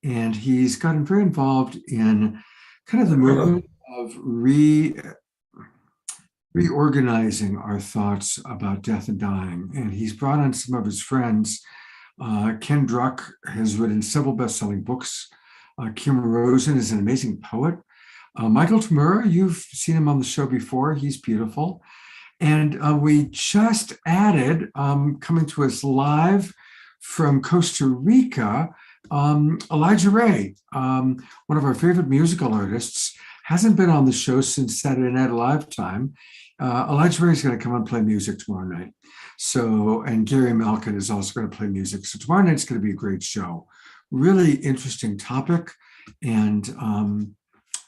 And he's gotten very involved in kind of the movement of reorganizing our thoughts about death and dying. And he's brought on some of his friends. Ken Druck has written several best-selling books. Kim Rosen is an amazing poet. Michael Tamura, you've seen him on the show before. He's beautiful. And we just added, coming to us live from Costa Rica, Elijah Ray, one of our favorite musical artists, hasn't been on the show since Saturday Night Live time. Elijah Ray is going to come and play music tomorrow night. So, and Gary Malkin is also going to play music. So tomorrow night's going to be a great show. Really interesting topic and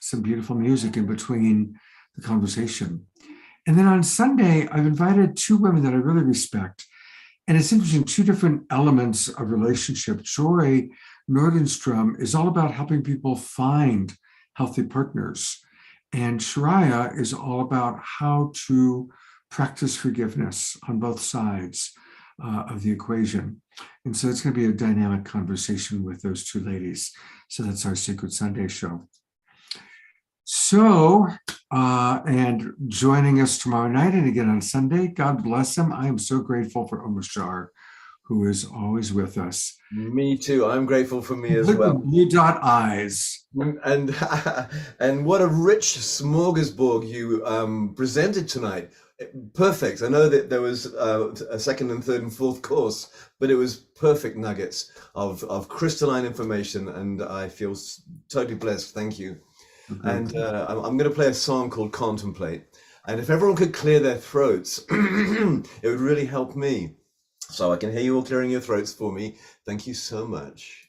some beautiful music in between the conversation. And then on Sunday, I've invited 2 women that I really respect. And it's interesting, 2 different elements of relationship. Joy Nordenstrom is all about helping people find healthy partners. And Shariah is all about how to practice forgiveness on both sides of the equation. And so it's going to be a dynamic conversation with those 2 ladies. So that's our Sacred Sunday show. So, and joining us tomorrow night and again on Sunday, God bless him. I am so grateful for Omar Shar, who is always with us. Me too. I'm grateful for me as Look well. at blue dot eyes. And what a rich smorgasbord you presented tonight. Perfect. I know that there was a second and third and fourth course, but it was perfect nuggets of crystalline information, and I feel totally blessed. Thank you. Mm-hmm. And I'm going to play a song called Contemplate. And if everyone could clear their throats, it would really help me. So I can hear you all clearing your throats for me. Thank you so much.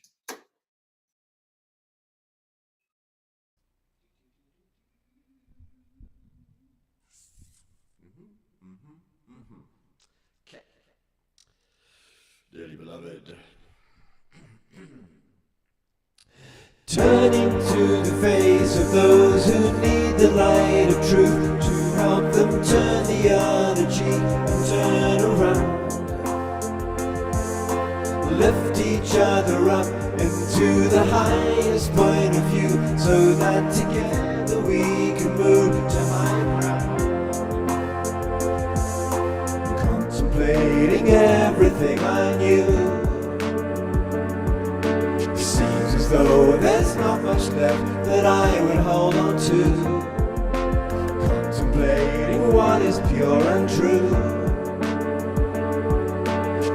Okay. Dearly beloved. Turning to the face of those who need the light of truth to help them turn the other cheek and turn around. Lift each other up into to the highest point of view, so that together we can move to higher ground. Contemplating everything I knew, seems as though there's not much left that I would hold on to. Contemplating what is pure and true.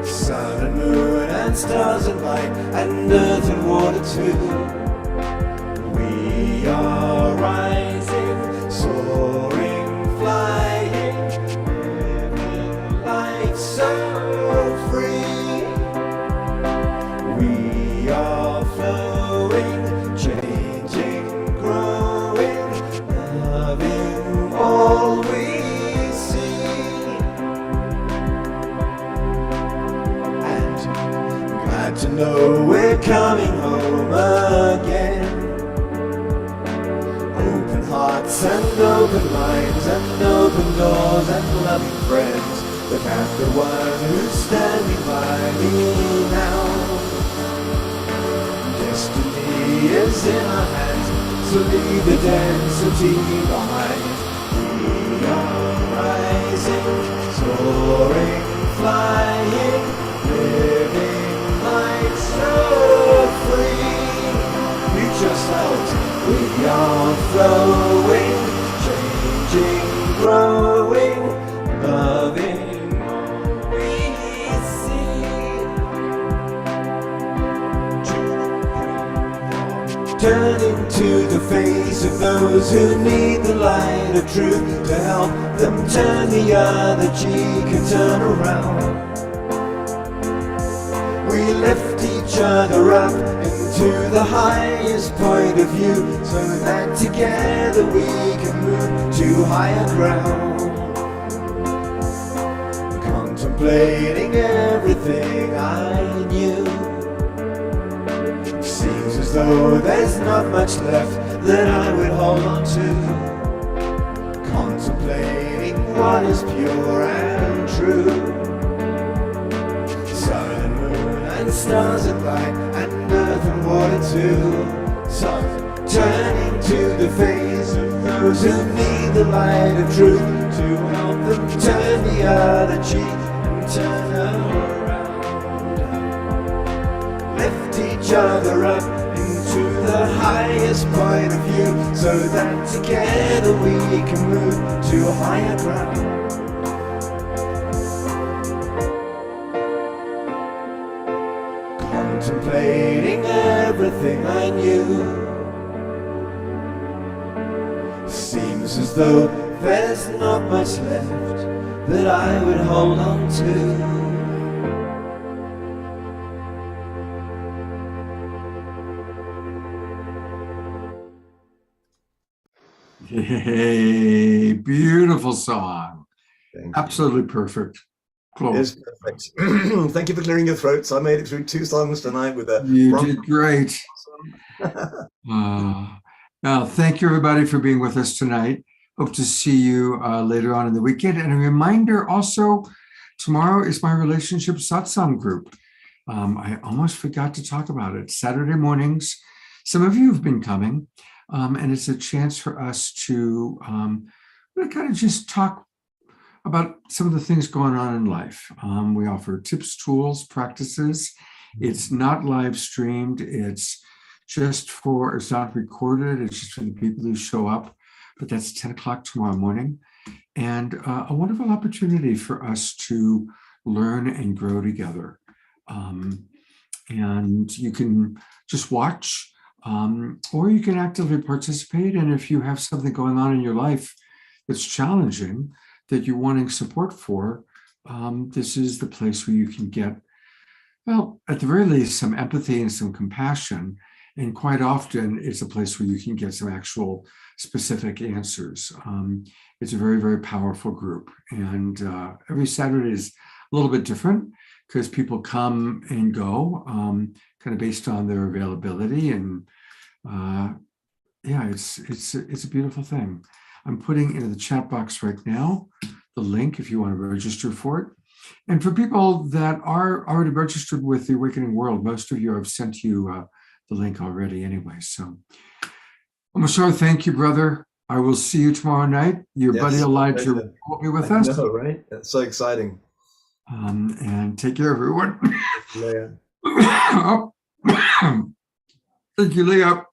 Sun and moon and stars and light and earth and water too. We are rising, soaring, flying, living life so free. We are flowing, changing, growing, loving all we see. And glad to know we're coming home again. Open hearts and open minds and open doors and loving friends. Look at the one who's standing by me now. Destiny is in our hands, so leave the density behind. We are rising, soaring, flying, living life so free. Future selves, we are flowing, changing, growing, loving all we see. Turning to the face of those who need the light of truth, to help them turn the other cheek and turn around. We lift each other up into the highest point of view, so that together we can move to higher ground. Contemplating everything I knew, seems as though there's not much left that I would hold on to. Contemplating what is pure and true. Sun and moon and stars and light and earth and water too. So turning to the face of those who need the light of truth, to help them turn the other cheek and turn around. Lift each other up into the highest point of view, so that together we can move to higher ground. Contemplating everything I knew, seems as though there's not much left that I would hold on to. Hey, beautiful song. Absolutely perfect. Close. It is perfect. Thank you for clearing your throats. I made it through 2 songs tonight with a. You did great. Now, thank you everybody for being with us tonight. Hope to see you later on in the weekend. And a reminder also, tomorrow is my relationship satsang group. I almost forgot to talk about it. Saturday mornings. Some of you have been coming, and it's a chance for us to really kind of just talk about some of the things going on in life. We offer tips, tools, practices. It's not live streamed. It's not recorded. It's just for the people who show up. But that's 10 o'clock tomorrow morning. And a wonderful opportunity for us to learn and grow together. And you can just watch, or you can actively participate. And if you have something going on in your life that's challenging, that you're wanting support for, this is the place where you can get, well, at the very least, some empathy and some compassion. And quite often, it's a place where you can get some actual specific answers. It's a very, very powerful group. And every Saturday is a little bit different because people come and go, kind of based on their availability. And yeah, it's a beautiful thing. I'm putting into the chat box right now the link if you want to register for it. And for people that are already registered with the Awakening World, most of you, I've sent you link already anyway. So, Mashar, thank you, brother. I will see you tomorrow night. Your Yes, buddy Elijah pleasure. will be with I us. know, right? That's so exciting. And take care, everyone. Leah. Oh. Thank you, Leah.